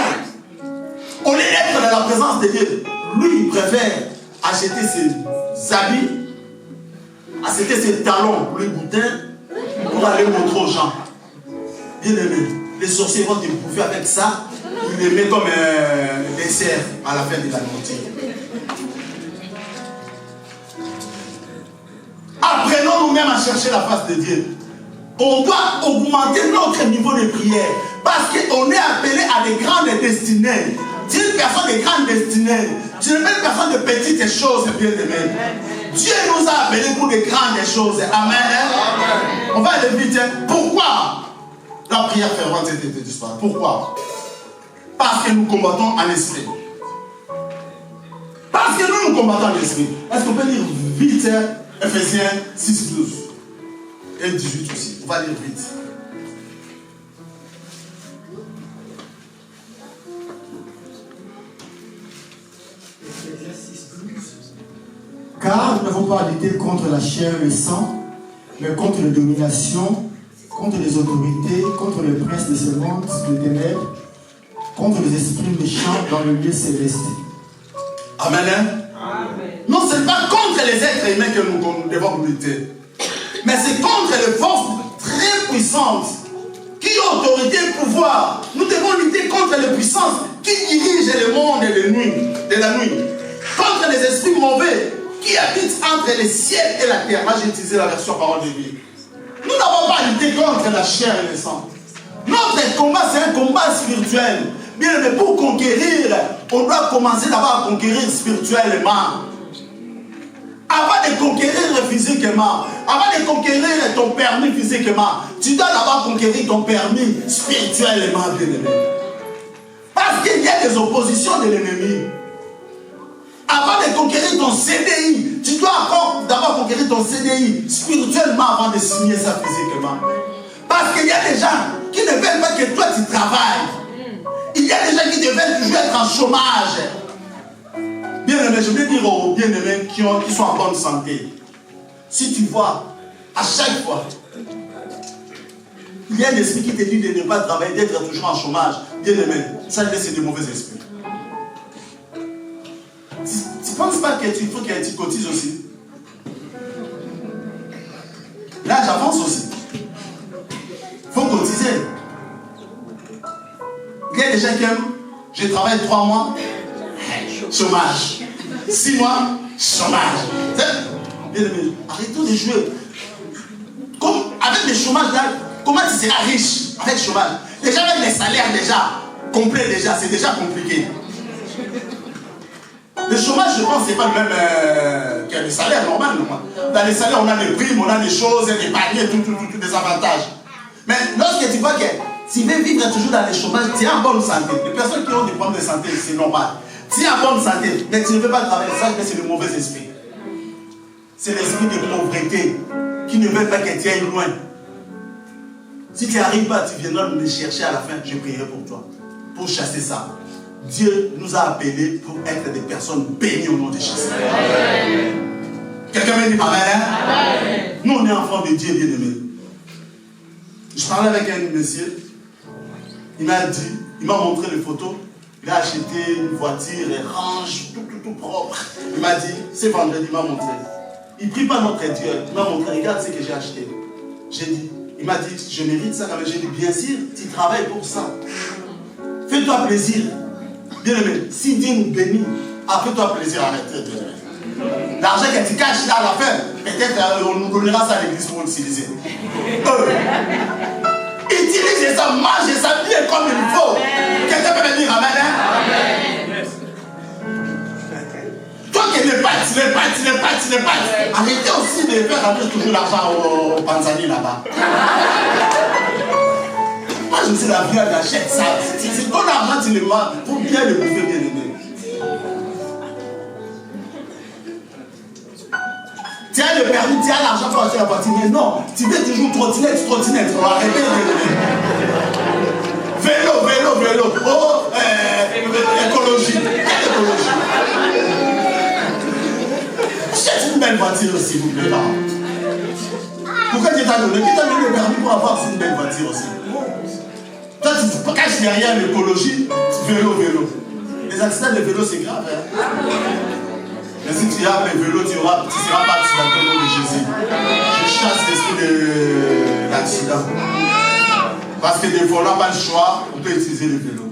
On est d'être dans la présence de Dieu. Lui, il préfère acheter ses habits, acheter ses talons pour les boutins, pour aller montrer aux gens. Bien aimé, les sorciers vont te bouffer avec ça, ils les mettent comme un dessert à la fin de la nourriture. Apprenons nous-mêmes à chercher la face de Dieu. On doit augmenter notre niveau de prière parce qu'on est appelé à des grandes destinées. Tu es une personne de grande destinée. Tu n'es pas une personne de petites choses, bien aimé. Dieu nous a appelés pour des grandes choses. Amen. Amen. On va aller vite. Pourquoi la prière fervente était disparue? Pourquoi? Parce que nous combattons en esprit. Parce que nous combattons en esprit. Est-ce qu'on peut lire vite Ephésiens 6, 12 et 18 aussi? On va lire vite. Car nous n'avons pas à lutter contre la chair et le sang, mais contre les dominations, contre les autorités, contre les princes de ce monde de ténèbres, contre les esprits méchants dans le lieu céleste. Amen. Amen. Non, ce n'est pas contre les êtres humains que nous devons lutter, mais c'est contre les forces très puissantes qui ont autorité et pouvoir. Nous devons lutter contre les puissances qui dirigent le monde de la nuit, contre les esprits mauvais qui habitent entre le ciel et la terre. Là, j'ai utilisé la version parole de vie. Nous n'avons pas lutté contre la chair et le sang. Notre combat, c'est un combat spirituel. Bien, mais pour conquérir, on doit commencer d'abord à conquérir spirituellement. Avant de conquérir physiquement, avant de conquérir ton permis physiquement, tu dois d'abord conquérir ton permis spirituellement, bien aimé. Parce qu'il y a des oppositions de l'ennemi. Avant de conquérir ton CDI, tu dois d'abord conquérir ton CDI spirituellement avant de signer ça physiquement. Parce qu'il y a des gens qui ne veulent pas que toi tu travailles. Il y a des gens qui veulent toujours être en chômage. Bien-aimés, je veux dire aux bien-aimés qui sont en bonne santé. Si tu vois, à chaque fois, il y a un esprit qui te dit de ne pas travailler, d'être toujours en chômage, bien-aimé, ça c'est des mauvais esprits. Tu ne penses pas qu'il faut que tu cotises aussi? Là, j'avance aussi. Il faut cotiser. Il y a des gens qui aiment, je travaille 3 mois, chômage. 6 mois, chômage. Bien-aimé, arrêtons de jouer. Comme avec le chômage là, comment tu seras riche avec le chômage? Déjà avec les salaires déjà complets déjà, c'est déjà compliqué. Le chômage, je pense, c'est pas le même que le salaire normal. Dans les salaires, on a des primes, on a des choses, des paniers, tous des avantages. Mais lorsque tu vois que tu veux vivre toujours dans le chômage, tu es en bonne santé. Les personnes qui ont des problèmes de santé, c'est normal. Tu es en bonne santé, mais tu ne peux pas travailler. Ça, c'est le mauvais esprit. C'est l'esprit de pauvreté qui ne veut pas que tu ailles loin. Si tu n'arrives pas, tu viendras me chercher à la fin. Je prierai pour toi, pour chasser ça. Dieu nous a appelés pour être des personnes bénies au nom de Jésus. Quelqu'un m'a dit amen, hein? Amen. Nous, on est enfants de Dieu, bien-aimés. Je parlais avec un monsieur. Il m'a montré les photos. Il a acheté une voiture, et range, tout propre. Il m'a dit, c'est vendredi, il m'a montré. Il ne prie pas notre Dieu. Il m'a montré, regarde ce que j'ai acheté. J'ai dit, il m'a dit, je mérite ça quand même. J'ai dit, bien sûr, tu travailles pour ça. Fais-toi plaisir. Bien-aimé, si Dieu nous bénit, fais-toi plaisir, arrête. L'argent que tu caches là à la fin, peut-être on nous donnera ça à l'église pour l'utiliser. Utilisez ça, mangez ça bien comme il faut. Quelqu'un peut me dire amen, hein? Amen. Toi qui n'es pas, arrêtez aussi de faire rentrer toujours l'argent au Tanzanie là-bas. Moi je sais la vie, j'achète ça. C'est ton argent, tu le manges pour bien le bouffer, bien aimé. Tu as le permis, tu as l'argent pour acheter la voiture, mais non, tu veux toujours trottinette, faut arrêter de... Vélo. Oh, écologie. Quelle écologie? Achète une belle voiture, s'il vous plaît. Pourquoi tu t'as donné? Qui t'a donné le permis pour avoir une belle voiture aussi? Toi, tu te caches derrière l'écologie, vélo. Les accidents de vélo, c'est grave. Hein? Mais si tu as le vélo, tu seras pas accidenté au nom de Jésus. Je chasse l'esprit de l'accident. Parce que des fois, on n'a pas le choix, on peut utiliser le vélo.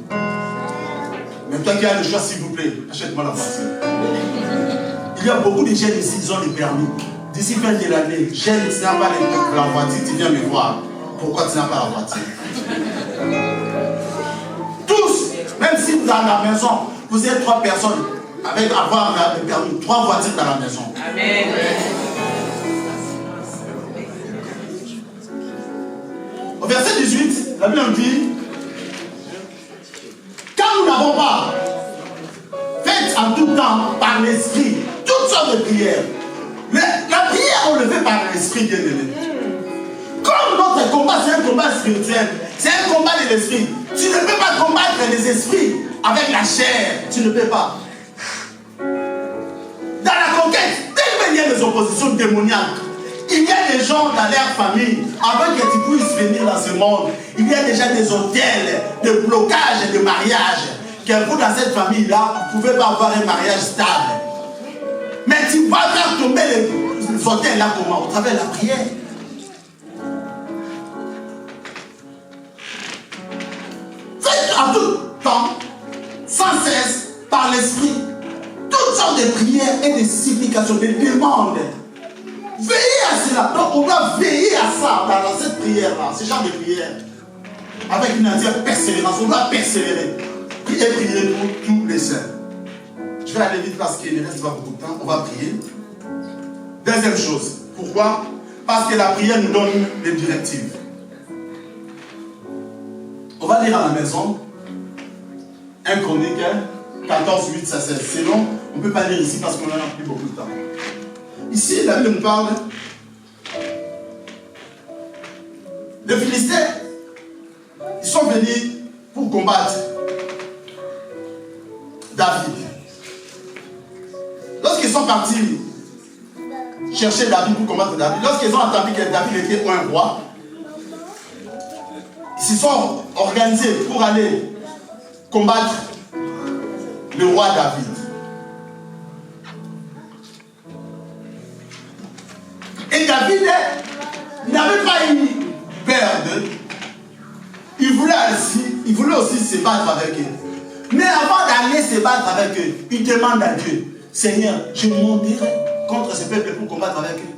Mais toi qui as le choix, s'il vous plaît, achète-moi la voiture. Il y a beaucoup de jeunes ici, ils ont les permis. D'ici fin de l'année, jeune, tu n'as pas la voiture, tu viens me voir. Pourquoi tu n'as pas la voiture? Tous, même si dans la maison, vous êtes 3 personnes, avec avoir le permis, 3 voitures dans la maison. Amen. Au verset 18, la Bible nous dit, quand nous n'avons pas, faites en tout temps par l'esprit toutes sortes de prières. La prière, on le fait par l'esprit, bien aimé. Comme notre combat, c'est un combat spirituel, c'est un combat de l'esprit. Tu ne peux pas combattre les esprits avec la chair. Tu ne peux pas. Dans la conquête, dès qu'il y a des oppositions démoniaques, il y a des gens dans leur famille, avant que tu puisses venir dans ce monde, il y a déjà des hôtels de blocage et de mariage. Que vous, dans cette famille-là, vous ne pouvez pas avoir un mariage stable. Mais tu vas faire tomber les hôtels-là comment? Au travers de la prière. Faites en tout temps, sans cesse, par l'esprit, toutes sortes de prières et de supplications, de demandes. Veillez à cela. Donc on doit veiller à ça, dans cette prière-là, ce genre de prière. Avec une entière persévérance, on doit persévérer. Priez pour tous les saints. Je vais aller vite parce qu'il ne reste pas beaucoup de temps. On va prier. Deuxième chose. Pourquoi? Parce que la prière nous donne des directives. On va lire à la maison 1 Chronique 14, 8, 16. C'est long, on ne peut pas lire ici parce qu'on en a pris beaucoup de temps. Ici, la Bible nous parle des Philistins. Ils sont venus pour combattre David. sont partis chercher David pour combattre David, lorsqu'ils ont entendu que David était un roi, ils se sont organisés pour aller combattre le roi David. Et David n'avait pas eu peur d'eux. Il voulait aussi se battre avec eux. Mais avant d'aller se battre avec eux, il demande à Dieu, Seigneur, je monterai contre ce peuple pour combattre avec eux.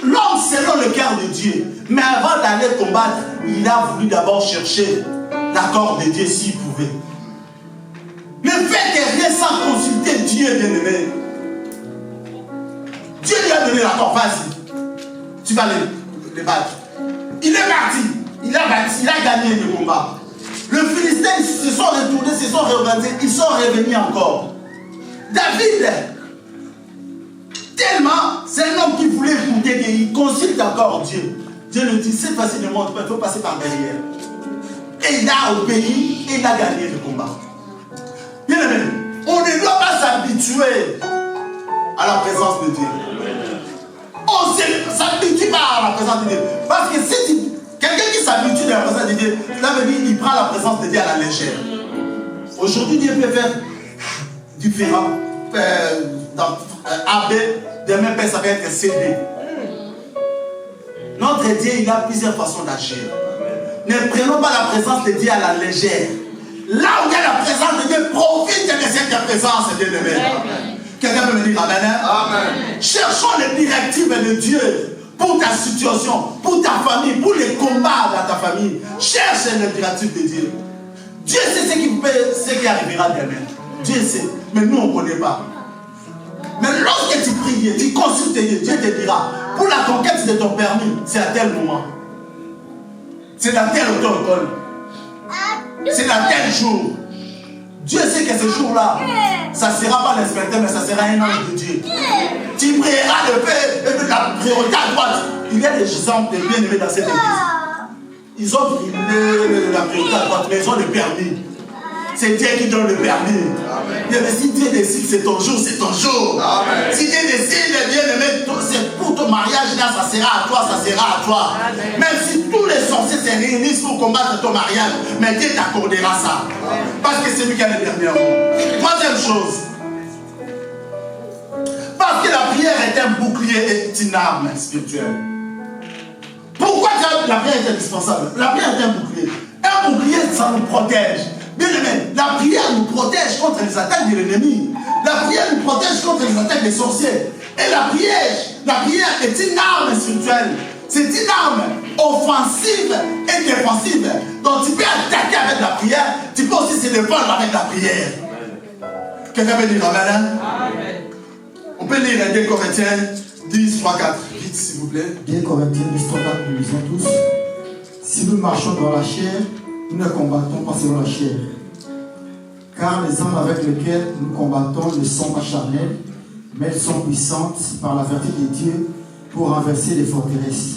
L'homme selon le cœur de Dieu. Mais avant d'aller combattre, il a voulu d'abord chercher l'accord de Dieu s'il pouvait. Ne faites rien sans consulter Dieu, bien-aimé. Dieu lui a donné l'accord, vas-y. Tu vas les battre. Il est parti. Il a gagné le combat. Les Philistins se sont retournés, se sont réorganisés, ils sont revenus encore. David, tellement, c'est un homme qui voulait écouter Dieu, il consulte encore Dieu. Dieu lui dit, cette fois-ci ne monte pas, il faut passer par derrière. Et il a obéi et il a gagné le combat. Bien aimé, on ne doit pas s'habituer à la présence de Dieu. On ne s'habitue pas à la présence de Dieu. Parce que si quelqu'un qui s'habitue à la présence de Dieu, cela veut dire qu'il prend la présence de Dieu à la légère. Aujourd'hui, Dieu peut faire différent. Dans AB, demain, ça va être CD. Notre Dieu, il a plusieurs façons d'agir. Ne prenons pas la présence de Dieu à la légère. Là où il y a la présence de Dieu, profite de cette présence, bien-aimé. Quelqu'un peut me dire Amen. Amen. Cherchons les directives de Dieu pour ta situation, pour ta famille, pour les combats dans ta famille. Cherche les directives de Dieu. Dieu sait ce qui arrivera demain. Dieu sait, mais nous on ne connaît pas. Mais lorsque tu pries, tu consultes Dieu, Dieu te dira, pour la conquête de ton permis, c'est à tel moment. C'est dans tel auto-école. C'est dans tel jour. Dieu sait que ce jour-là, ça ne sera pas l'inspecteur, mais ça sera un ange de Dieu. Tu prieras le fait de la priorité à droite. Il y a des gens bien-aimés dans cette église. Ils ont pris la priorité à droite, mais ils ont le permis. C'est Dieu qui donne le permis. Mais si Dieu décide, c'est ton jour, c'est ton jour. Amen. Si Dieu décide, bien-aimé, c'est pour ton mariage, là, ça sera à toi, ça sera à toi. Amen. Même si tous les sorciers se réunissent pour combattre ton mariage, mais Dieu t'accordera ça. Amen. Parce que c'est lui qui a le dernier mot. Troisième chose. Parce que la prière est un bouclier et une arme spirituelle. Pourquoi la prière est indispensable? La prière est un bouclier. Un bouclier, ça nous protège. Bien aimé, la prière nous protège contre les attaques de l'ennemi. La prière nous protège contre les attaques des sorciers. Et la prière est une arme spirituelle. C'est une arme offensive et défensive. Donc tu peux attaquer avec la prière, tu peux aussi se défendre avec la prière. Quelqu'un peut dire Amen? Amen. On peut lire 2 Corinthiens 10, 3, 4. Vite s'il vous plaît. 2 Corinthiens 10, 3, 4, nous lisons tous. Si nous marchons dans la chair, nous ne combattons pas selon la chair. Car les armes avec lesquelles nous combattons ne sont pas charnelles, mais elles sont puissantes par la vertu de Dieu pour renverser les forteresses.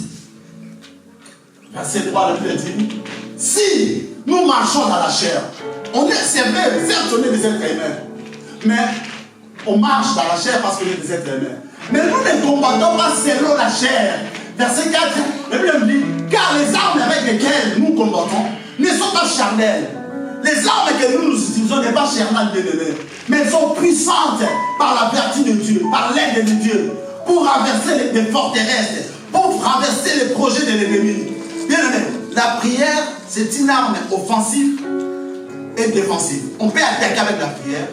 Verset 3, le Bible dit, si nous marchons dans la chair, c'est vrai, certes on est des êtres humains, mais on marche dans la chair parce qu'on est des êtres humains. Mais nous ne combattons pas selon la chair. Verset 4, le Bible dit, car les armes avec lesquelles nous combattons ne sont pas charnelles. Les armes que nous utilisons ne sont pas charnelles, mais elles sont puissantes par la vertu de Dieu, par l'aide de Dieu, pour renverser les forteresses, pour renverser les projets de l'ennemi. Bien aimé, la prière, c'est une arme offensive et défensive. On peut attaquer avec la prière.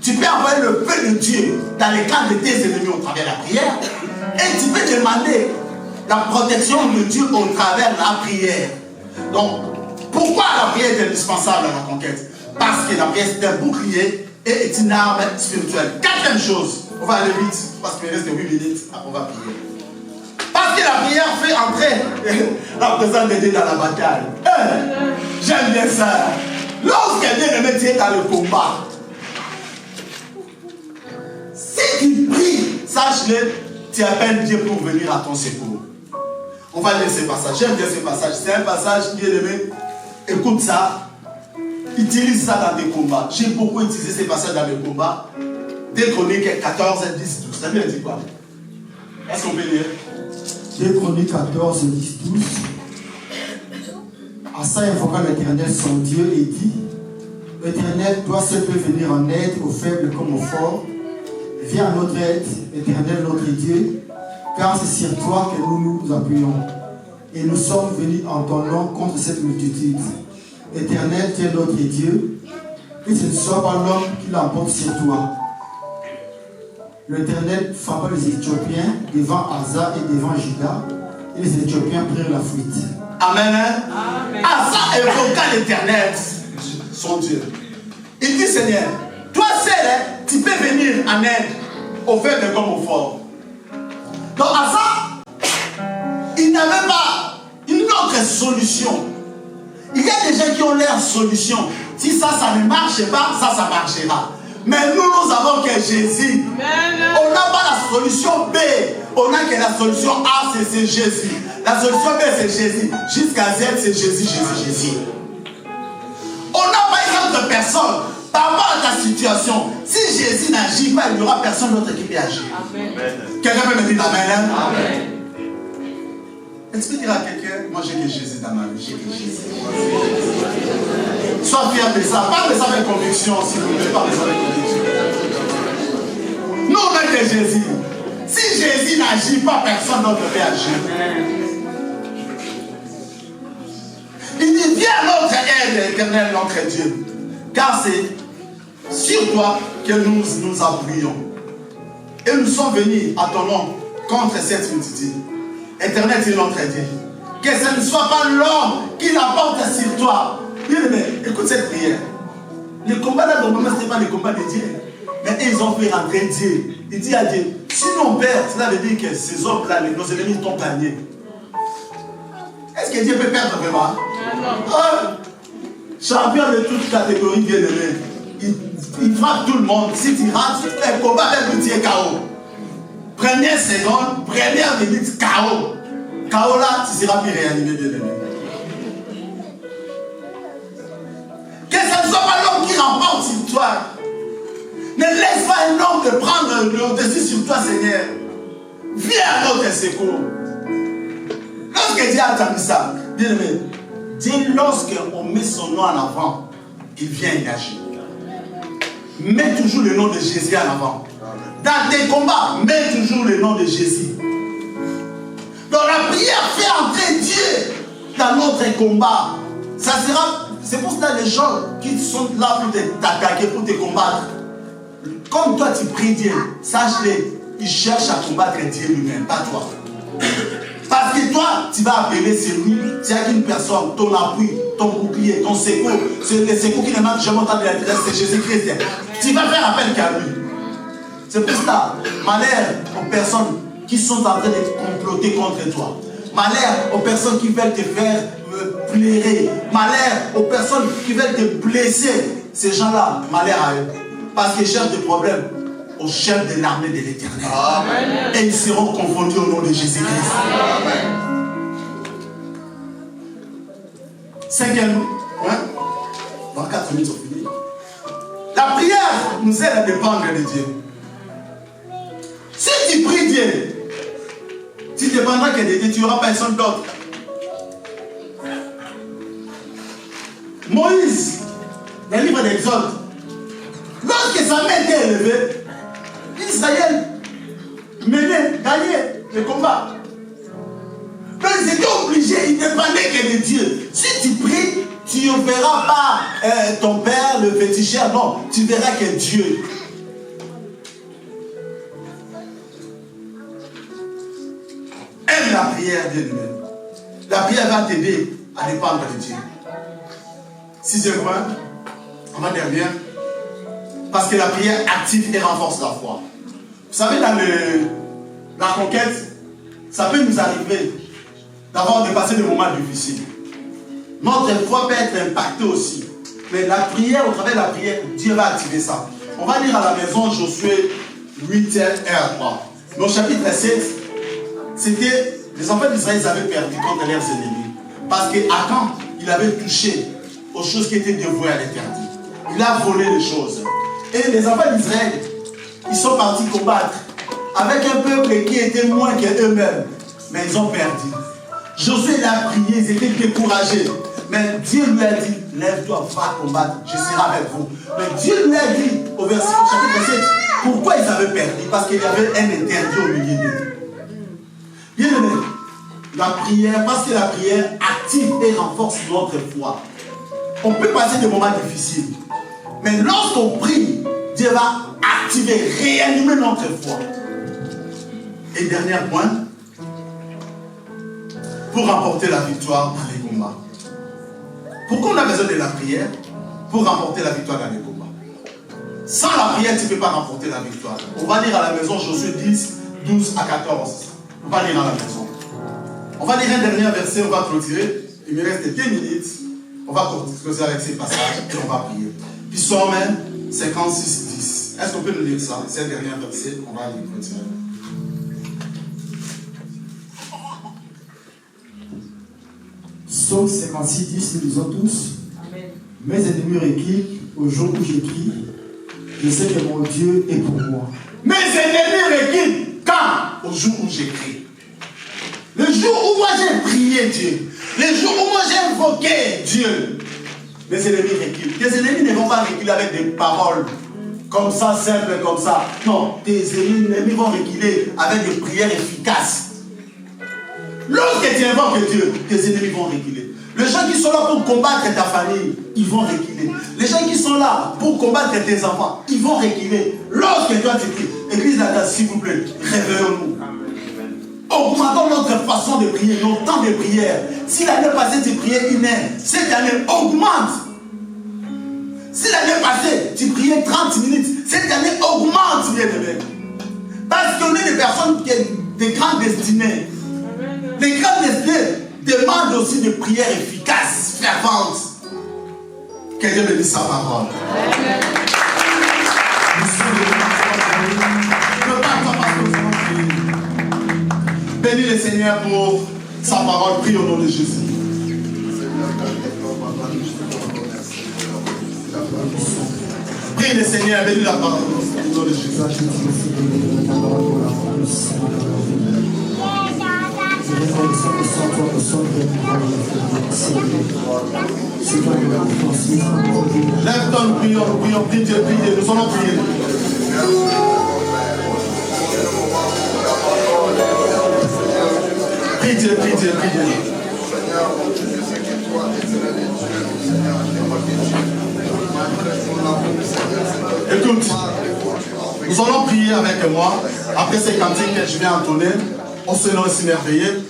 Tu peux envoyer le feu de Dieu dans les camps de tes ennemis au travers de la prière. Et tu peux demander la protection de Dieu au travers de la prière. Donc, pourquoi la prière est indispensable à la conquête? Parce que la prière c'est un bouclier et est une arme spirituelle. Quatrième chose, on va aller vite parce qu'il reste 8 minutes, après on va prier. Parce que la prière fait entrer la présence de Dieu dans la bataille. J'aime bien ça. Lorsque Dieu met Dieu dans le combat, si tu pries, sache-le, tu appelles Dieu pour venir à ton secours. On va lire ce passage. J'aime bien ce passage. C'est un passage bien aimé. Écoute ça. Utilise ça dans tes combats. J'ai beaucoup utilisé ces passages dans mes combats. 2 Chroniques 14, 10, 12. La Bible dit quoi? Est-ce qu'on peut lire? 2 Chroniques 14, 10, 12. Asa invoqua l'Éternel son Dieu et dit: L'Éternel, toi seul peux venir en aide aux faibles comme aux forts. Viens à notre aide, Éternel notre Dieu, car c'est sur toi que nous nous appuyons. Et nous sommes venus en ton nom contre cette multitude. Éternel, tu es notre Dieu, que ce ne soit pas l'homme qui l'emporte sur toi. L'Éternel frappa les Éthiopiens devant Asa et devant Juda, et les Éthiopiens prirent la fuite. Amen. Amen. Asa évoqua l'Éternel, son Dieu. Il dit: Seigneur, toi seul, tu peux venir en aide aux faibles comme aux forts. Donc Asa, il n'avait pas une autre solution. Il y a des gens qui ont leur solution. Si ça ne marche pas, ça marchera. Mais nous avons que Jésus. Amen. On n'a pas la solution B. On n'a que la solution A, c'est Jésus. La solution B, c'est Jésus. Jusqu'à Z, c'est Jésus, Jésus, Jésus. On n'a pas une autre personne. Par rapport à ta situation, si Jésus n'agit pas, il n'y aura personne d'autre qui peut agir. Amen. Quelqu'un peut me dire Amen? Amen. Est-ce que tu diras à quelqu'un: moi j'ai que Jésus dans ma vie, j'ai que Jésus. Sois fier de ça. Parle de ça avec conviction, s'il vous plaît. Parle de ça avec conviction. Nous, on a que Jésus. Si Jésus n'agit pas, personne d'autre peut agir. Il dit: viens à notre aide, Éternel, notre Dieu. Car c'est sur toi que nous nous appuyons. Et nous sommes venus à ton nom contre cette multitude. Éternel, tu es notre Dieu. Que ce ne soit pas l'homme qui l'apporte sur toi. Bien-aimé, écoute cette prière. Le combat là, normalement, ce n'est pas le combat de Dieu. Mais ils ont fait rentrer Dieu. Il dit à Dieu: si on perd, cela veut dire que ces hommes-là, nos ennemis t'ont gagné. Est-ce que Dieu peut perdre vraiment? Champion de toute catégorie, bien-aimé. Il frappe tout le monde. Si tu rates, le combat avec le Dieu KO. Première seconde, première minute, KO. KO là, tu seras plus réanimé, bien-aimé. Que ce ne soit pas l'homme qui remporte sur toi. Ne laisse pas un homme te prendre le dessus sur toi, Seigneur. Viens à notre secours. Lorsque Dieu a entendu ça, bien-aimé, Dieu, lorsqu'on met son nom en avant, il vient y agir. Mets toujours le nom de Jésus en avant. Dans tes combats, mets toujours le nom de Jésus. Donc la prière fait entrer Dieu dans notre combat. Ça sera, c'est pour cela les gens qui sont là pour t'attaquer, pour te combattre. Comme toi tu pries Dieu, sache-le, il cherche à combattre Dieu lui-même, pas toi. Parce que toi, tu vas appeler celui, tu as qu'une personne, ton appui, ton bouclier, ton secours. C'est le secours qui ne manque jamais autant de la détresse, c'est Jésus-Christ. Tu vas faire appel qu'à lui. C'est pour cela, malheur aux personnes qui sont en train de comploter contre toi. Malheur aux personnes qui veulent te faire pleurer. Malheur aux personnes qui veulent te blesser. Ces gens-là, malheur à eux. Parce qu'ils cherchent des problèmes au chef de l'armée de l'Éternel. Amen. Et ils seront confondus au nom de Jésus-Christ. Amen. Cinquième point. Dans 4 minutes, on finit. La prière nous aide à dépendre de Dieu. Si tu pries Dieu, tu dépendras que de Dieu, tu n'auras personne d'autre. Moïse, dans le livre d'Exode, lorsque sa main était élevée, Israël menait, gagnait le combat. Donc ils étaient obligés, ils dépendaient que de Dieu. Si tu pries, tu ne verras pas ton père, le féticheur, non, tu verras que Dieu. Aime la prière, bien-aimé. La prière va t'aider à dépendre de Dieu. 6e point, en dernière, parce que la prière active et renforce la foi. Vous savez, dans la conquête, ça peut nous arriver d'avoir dépassé des moments difficiles. Notre foi peut être impactée aussi. Mais la prière, au travers de la prière, Dieu va activer ça. On va lire à la maison Josué 8, 1 à 3. Dans le chapitre 7, c'était les enfants d'Israël avaient perdu contre leurs ennemis. Parce qu'Akan, il avait touché aux choses qui étaient dévouées à l'Éternel. Il a volé les choses. Et les enfants d'Israël, ils sont partis combattre avec un peuple qui était moins qu'eux-mêmes. Mais ils ont perdu. Josué l'a prié, ils étaient découragés. Mais Dieu lui a dit, lève-toi, va combattre, je serai avec vous. Mais Dieu lui a dit, au chapitre 7, pourquoi ils avaient perdu? Parce qu'il y avait un interdit au milieu d'eux. Bien aimé, la prière, parce que la prière active et renforce notre foi. On peut passer des moments difficiles. Mais lorsqu'on prie, Dieu va activer, réanimer notre foi. Et dernier point, pour remporter la victoire dans les combats. Pourquoi on a besoin de la prière? Pour remporter la victoire dans les combats. Sans la prière, tu ne peux pas remporter la victoire. On va lire à la maison Josué 10, 12 à 14. On va lire à la maison. On va lire un dernier verset, on va clôturer. Il me reste 2 minutes. On va clôturer avec ces passages et on va prier. Puis Psaume 56, 10. Est-ce qu'on peut nous lire ça? C'est un dernier verset, on va lire clôturer. Psaume 56, 10, nous lisons tous. Amen. Mes ennemis reculent au jour où j'écris. Je sais que mon Dieu est pour moi. Mes ennemis reculent quand? Au jour où j'écris. Le jour où moi j'ai prié Dieu. Le jour où moi j'ai invoqué Dieu. Mes ennemis reculent. Tes ennemis ne vont pas reculer avec des paroles comme ça, simples comme ça. Non, tes ennemis vont reculer avec des prières efficaces. Lorsque tu invoques Dieu, tes ennemis vont reculer. Les gens qui sont là pour combattre ta famille, ils vont reculer. Les gens qui sont là pour combattre tes enfants, ils vont reculer. Lorsque toi tu pries, Église Natal, s'il vous plaît, réveillons-nous. Augmentons notre façon de prier, notre temps de prière. Si l'année passée tu priais 1 heure, cette année augmente. Si l'année passée tu priais 30 minutes, cette année augmente, bien aimé. Parce qu'on est des personnes qui ont des grandes destinées. Les grandes destinées demandent aussi des prières efficaces, ferventes. Que Dieu me dise sa parole. Bénis le Seigneur pour sa parole. Prie au nom de Jésus. Prie le Seigneur, bénis la parole au nom de Jésus. Lève-toi, nous prions, prie Dieu, nous allons prier. Prie Dieu. Écoute, nous allons prier avec moi. Après ces cantiques que je viens entonner, on se laisse merveilleux.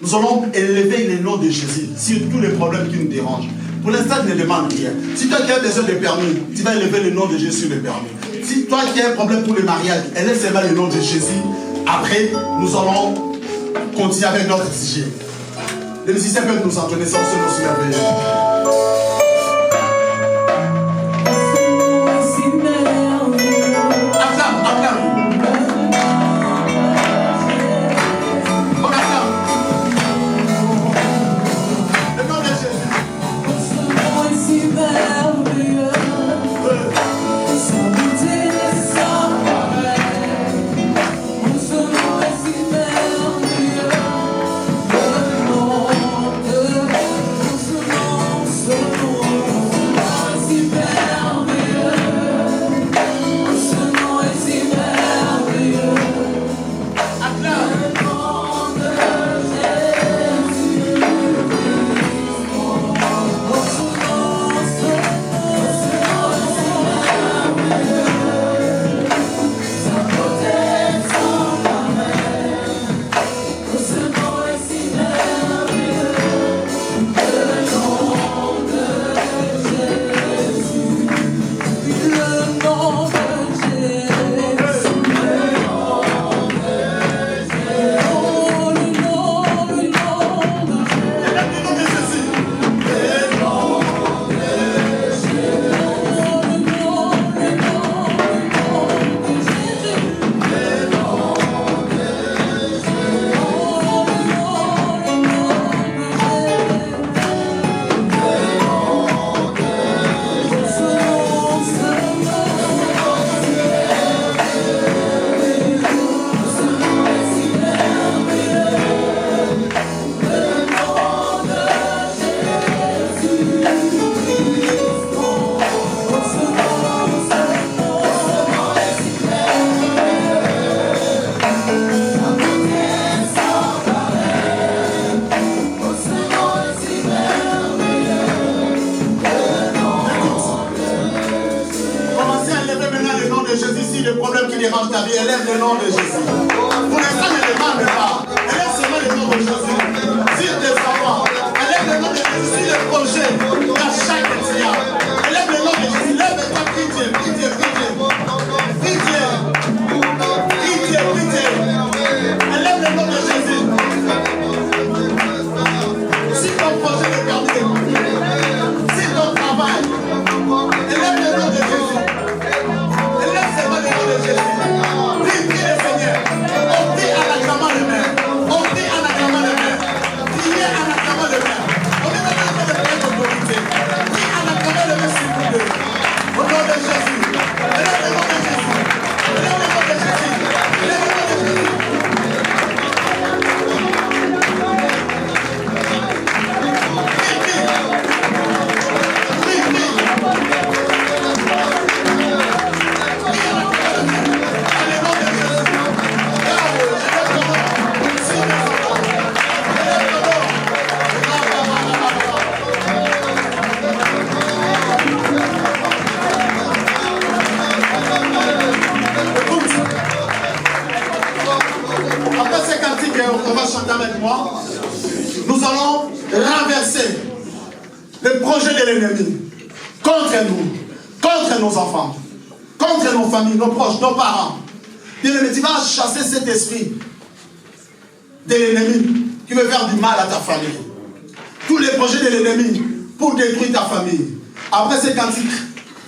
Nous allons élever le nom de Jésus sur tous les problèmes qui nous dérangent. Pour l'instant, ne demande rien. Si toi qui as besoin de permis, tu vas élever le nom de Jésus sur le permis. Si toi qui as un problème pour le mariage, élève seulement le nom de Jésus. Après, nous allons continuer avec notre sujet. Les musiciens peuvent nous entonner ça, on se laisse merveilleux. So Pour l'instant, ne demande pas. Élève seulement le nom de Jésus. Sur tes enfants. Élève le nom de Jésus sur les projets. Dans chaque étudiant. Élève le nom de Jésus. Lève-toi, prie Dieu, prie Dieu, prie Dieu. Prie Dieu. Prie Dieu, prie Dieu. Élève le nom de Jésus. Si ton projet de garder, si ton travail, élève le nom de Jésus. Élève seulement le nom de Jésus. Prie le Seigneur. On prie en acclamant le Père. On prie en acclamant le Père. Priez en acclamant le Père. On est dans le nom de Père d'autorité. Prie en acclamant le Père s'il vous plaît. Au nom de Jésus. Élève le nom de Jésus. Élève le nom de Jésus. Élève le nom de Jésus. Après ces cantiques, on va chanter avec moi. Nous allons renverser le projet de l'ennemi contre nous, contre nos enfants, contre nos familles, nos proches, nos parents. Bien-aimé, tu vas chasser cet esprit de l'ennemi qui veut faire du mal à ta famille. Tous les projets de l'ennemi pour détruire ta famille. Après ces cantiques,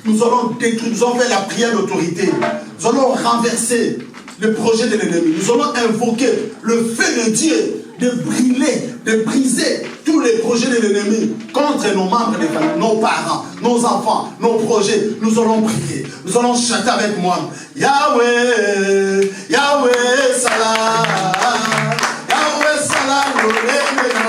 nous allons détruire, nous allons faire la prière d'autorité. Nous allons renverser le projet de l'ennemi. Nous allons invoquer le feu de Dieu de brûler, de briser tous les projets de l'ennemi contre nos membres de famille, nos parents, nos enfants, nos projets. Nous allons prier. Nous allons chanter avec moi. Yahweh, Yahweh Salam, Yahweh Salam, Yahweh,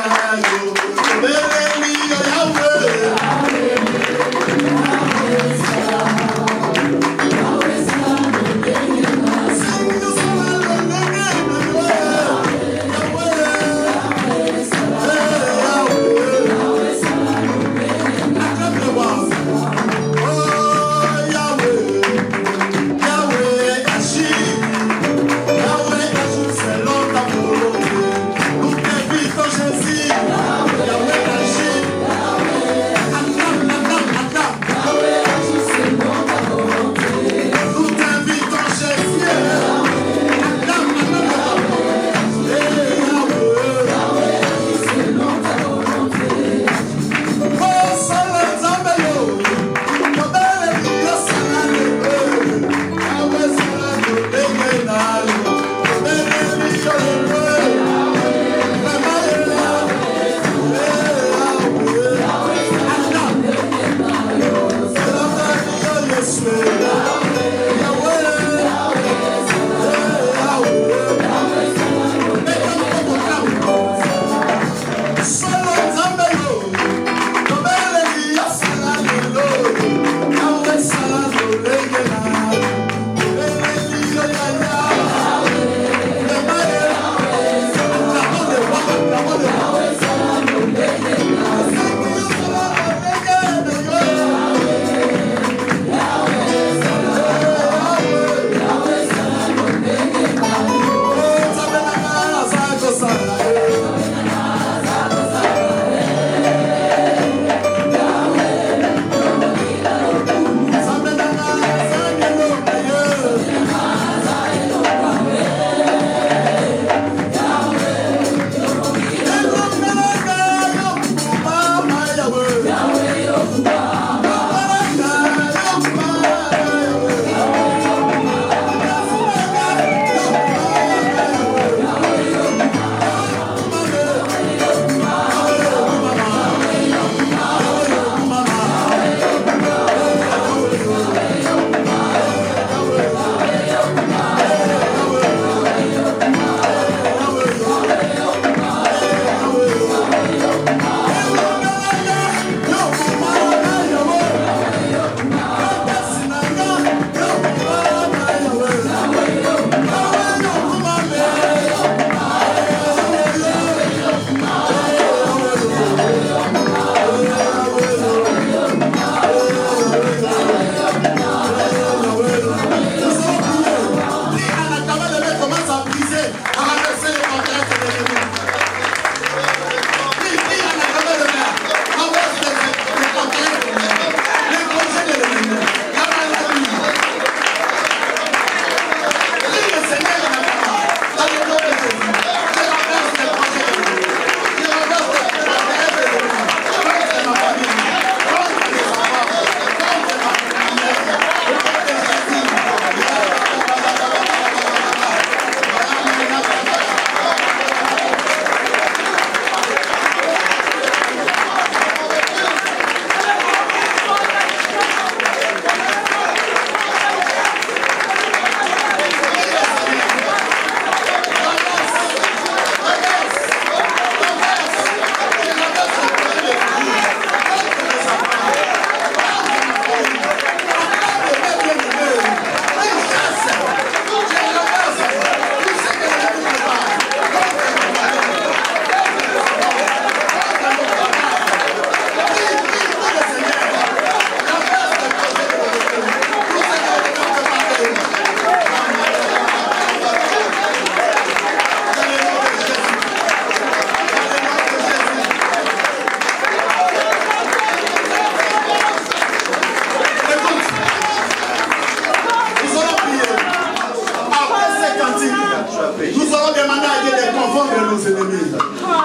allons demander à Dieu de confondre nos ennemis.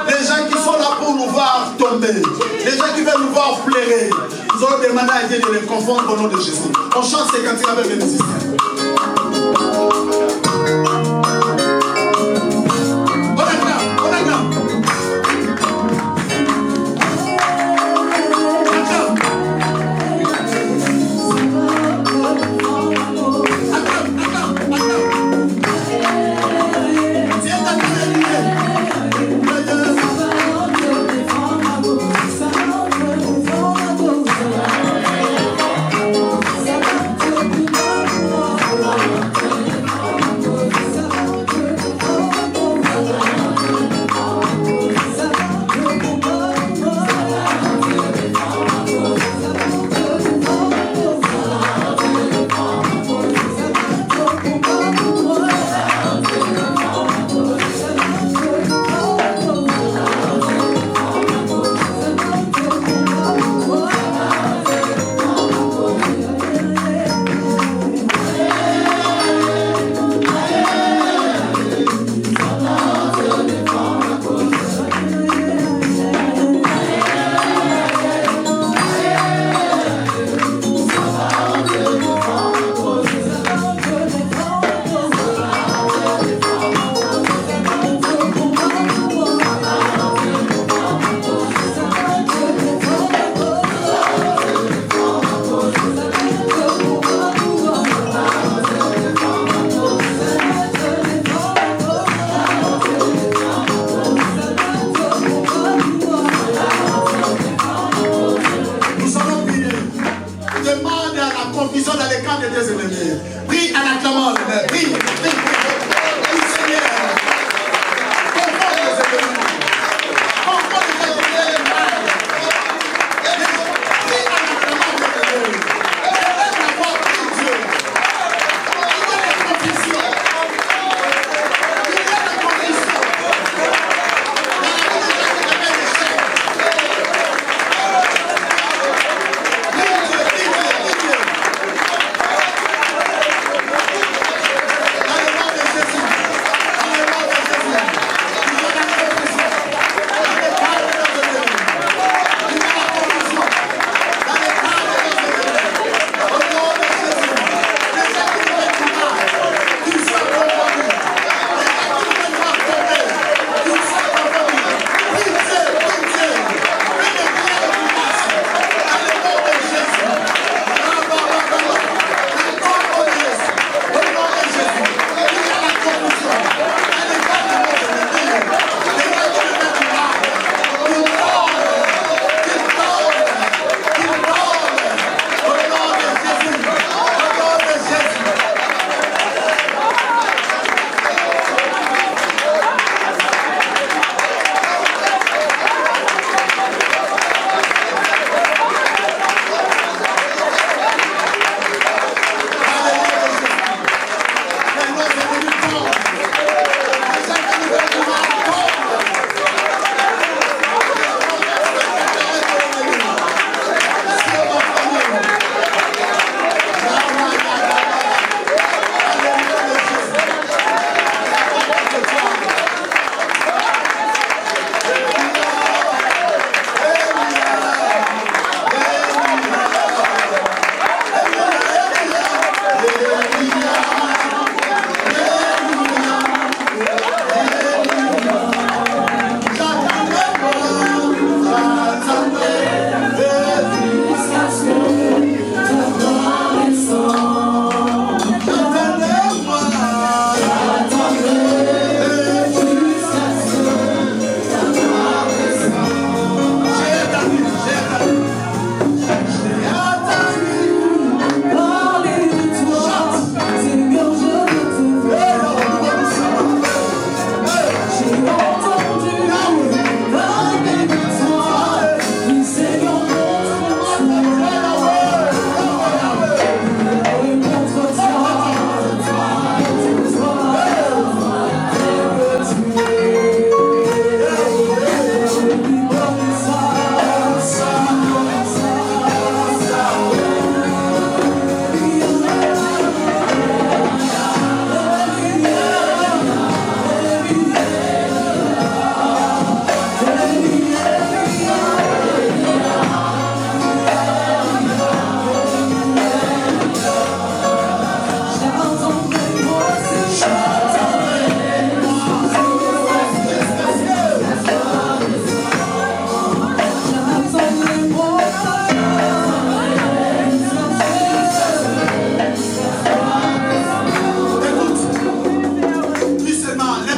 Les gens qui sont là pour nous voir tomber, les gens qui veulent nous voir pleurer, nous allons demander à Dieu de les confondre au nom de Jésus. On chante ces cantiques avec les musiciens. Oh,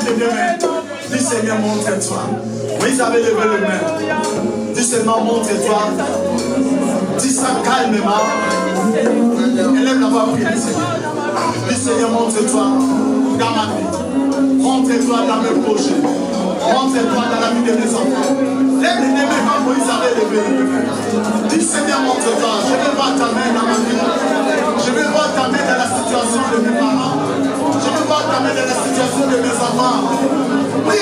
les deux mains. Dis Seigneur, montre-toi. Moïse avait levé les mains. Dis seulement, montre-toi. Dis ça calmement. Élève la voix, prie. Dis Seigneur, montre-toi dans ma vie. Montre-toi dans mes projets. Montre-toi dans la vie de mes enfants. Lève les deux mains comme Moïse avait levé les mains. Dis Seigneur, montre-toi. Je veux voir ta main dans ma vie. Je veux voir ta main dans la situation de mes parents. Je veux voir ta main dans la situation de mes enfants. Oui,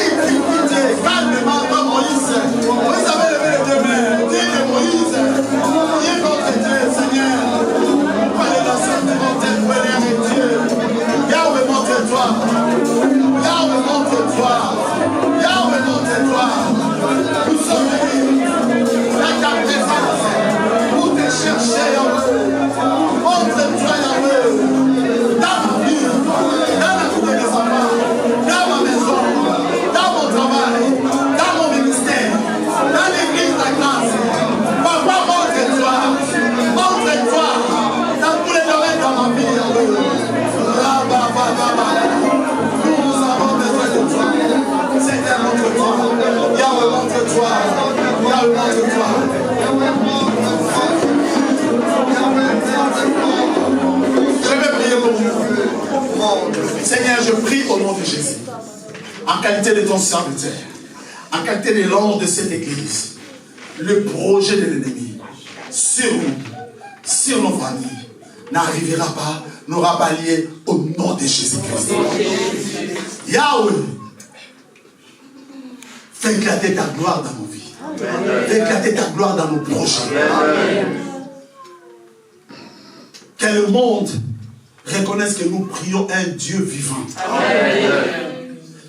calmement comme Moïse. Moïse avait levé les deux mains. Dis de Moïse. Viens contre Dieu, Seigneur. Pourquoi les nations vont t'être Dieu? Yahweh, montre-toi. Yahweh, montre-toi. Yahweh, montre-toi. Nous sommes venus à ta présence pour te chercher, Yahweh. Montre-toi, Yahweh. Dans ma vie, dans la vie de mes enfants, dans ma maison, dans mon travail, dans mon ministère, dans l'église de la grâce. Papa, montre-toi. Montre-toi dans tous les domaines de ma vie, Yahweh. Nous avons besoin de toi. Seigneur, montre-toi. Yahweh, montre-toi. Yahweh, montre-toi. Je vais prier pour vous. Seigneur, je prie au nom de Jésus. En qualité de ton serviteur, en qualité de l'ange de cette église, le projet de l'ennemi sur nous, sur nos familles, n'arrivera pas, n'aura pas lié au nom de Jésus-Christ. Yahweh, fais éclater ta gloire dans nos vies. Fais éclater ta gloire dans nos projets. Que le monde reconnaisse que nous prions un Dieu vivant.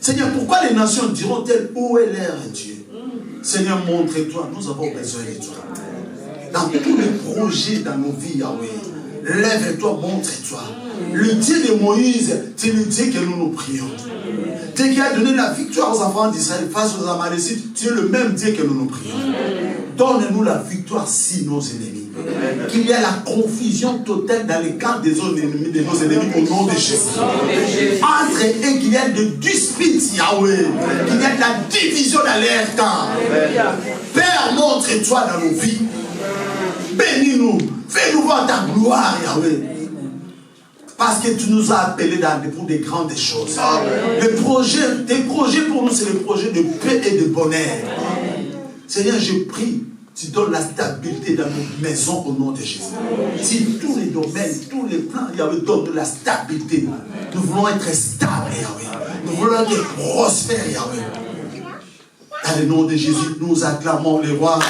Seigneur, pourquoi les nations diront-elles où est leur Dieu? Seigneur, montre-toi, nous avons besoin de toi. Dans tous les projets dans nos vies, Yahweh, lève-toi, montre-toi. Le Dieu de Moïse, c'est le Dieu que nous prions. Dieu qui a donné la victoire aux enfants d'Israël face aux Amalécites, c'est le même Dieu que nous prions. Donne-nous la victoire si nos ennemis. Qu'il y ait la confusion totale dans les camps de nos ennemis au nom de Jésus. Entre eux, qu'il y ait de disputes, Yahweh. Qu'il y ait de la division dans l'air temps. Père, montre-toi dans nos vies. Bénis-nous. Fais-nous voir ta gloire, Yahweh. Parce que tu nous as appelés pour des grandes choses. Tes projets pour nous, c'est le projet de paix et de bonheur. Seigneur, je prie, tu donnes la stabilité dans nos maisons au nom de Jésus. Si tous les domaines, tous les plans, Yahweh, donne de la stabilité. Nous voulons être stables, Yahweh. Nous voulons être prospères, Yahweh. Dans le nom de Jésus, nous acclamons les rois.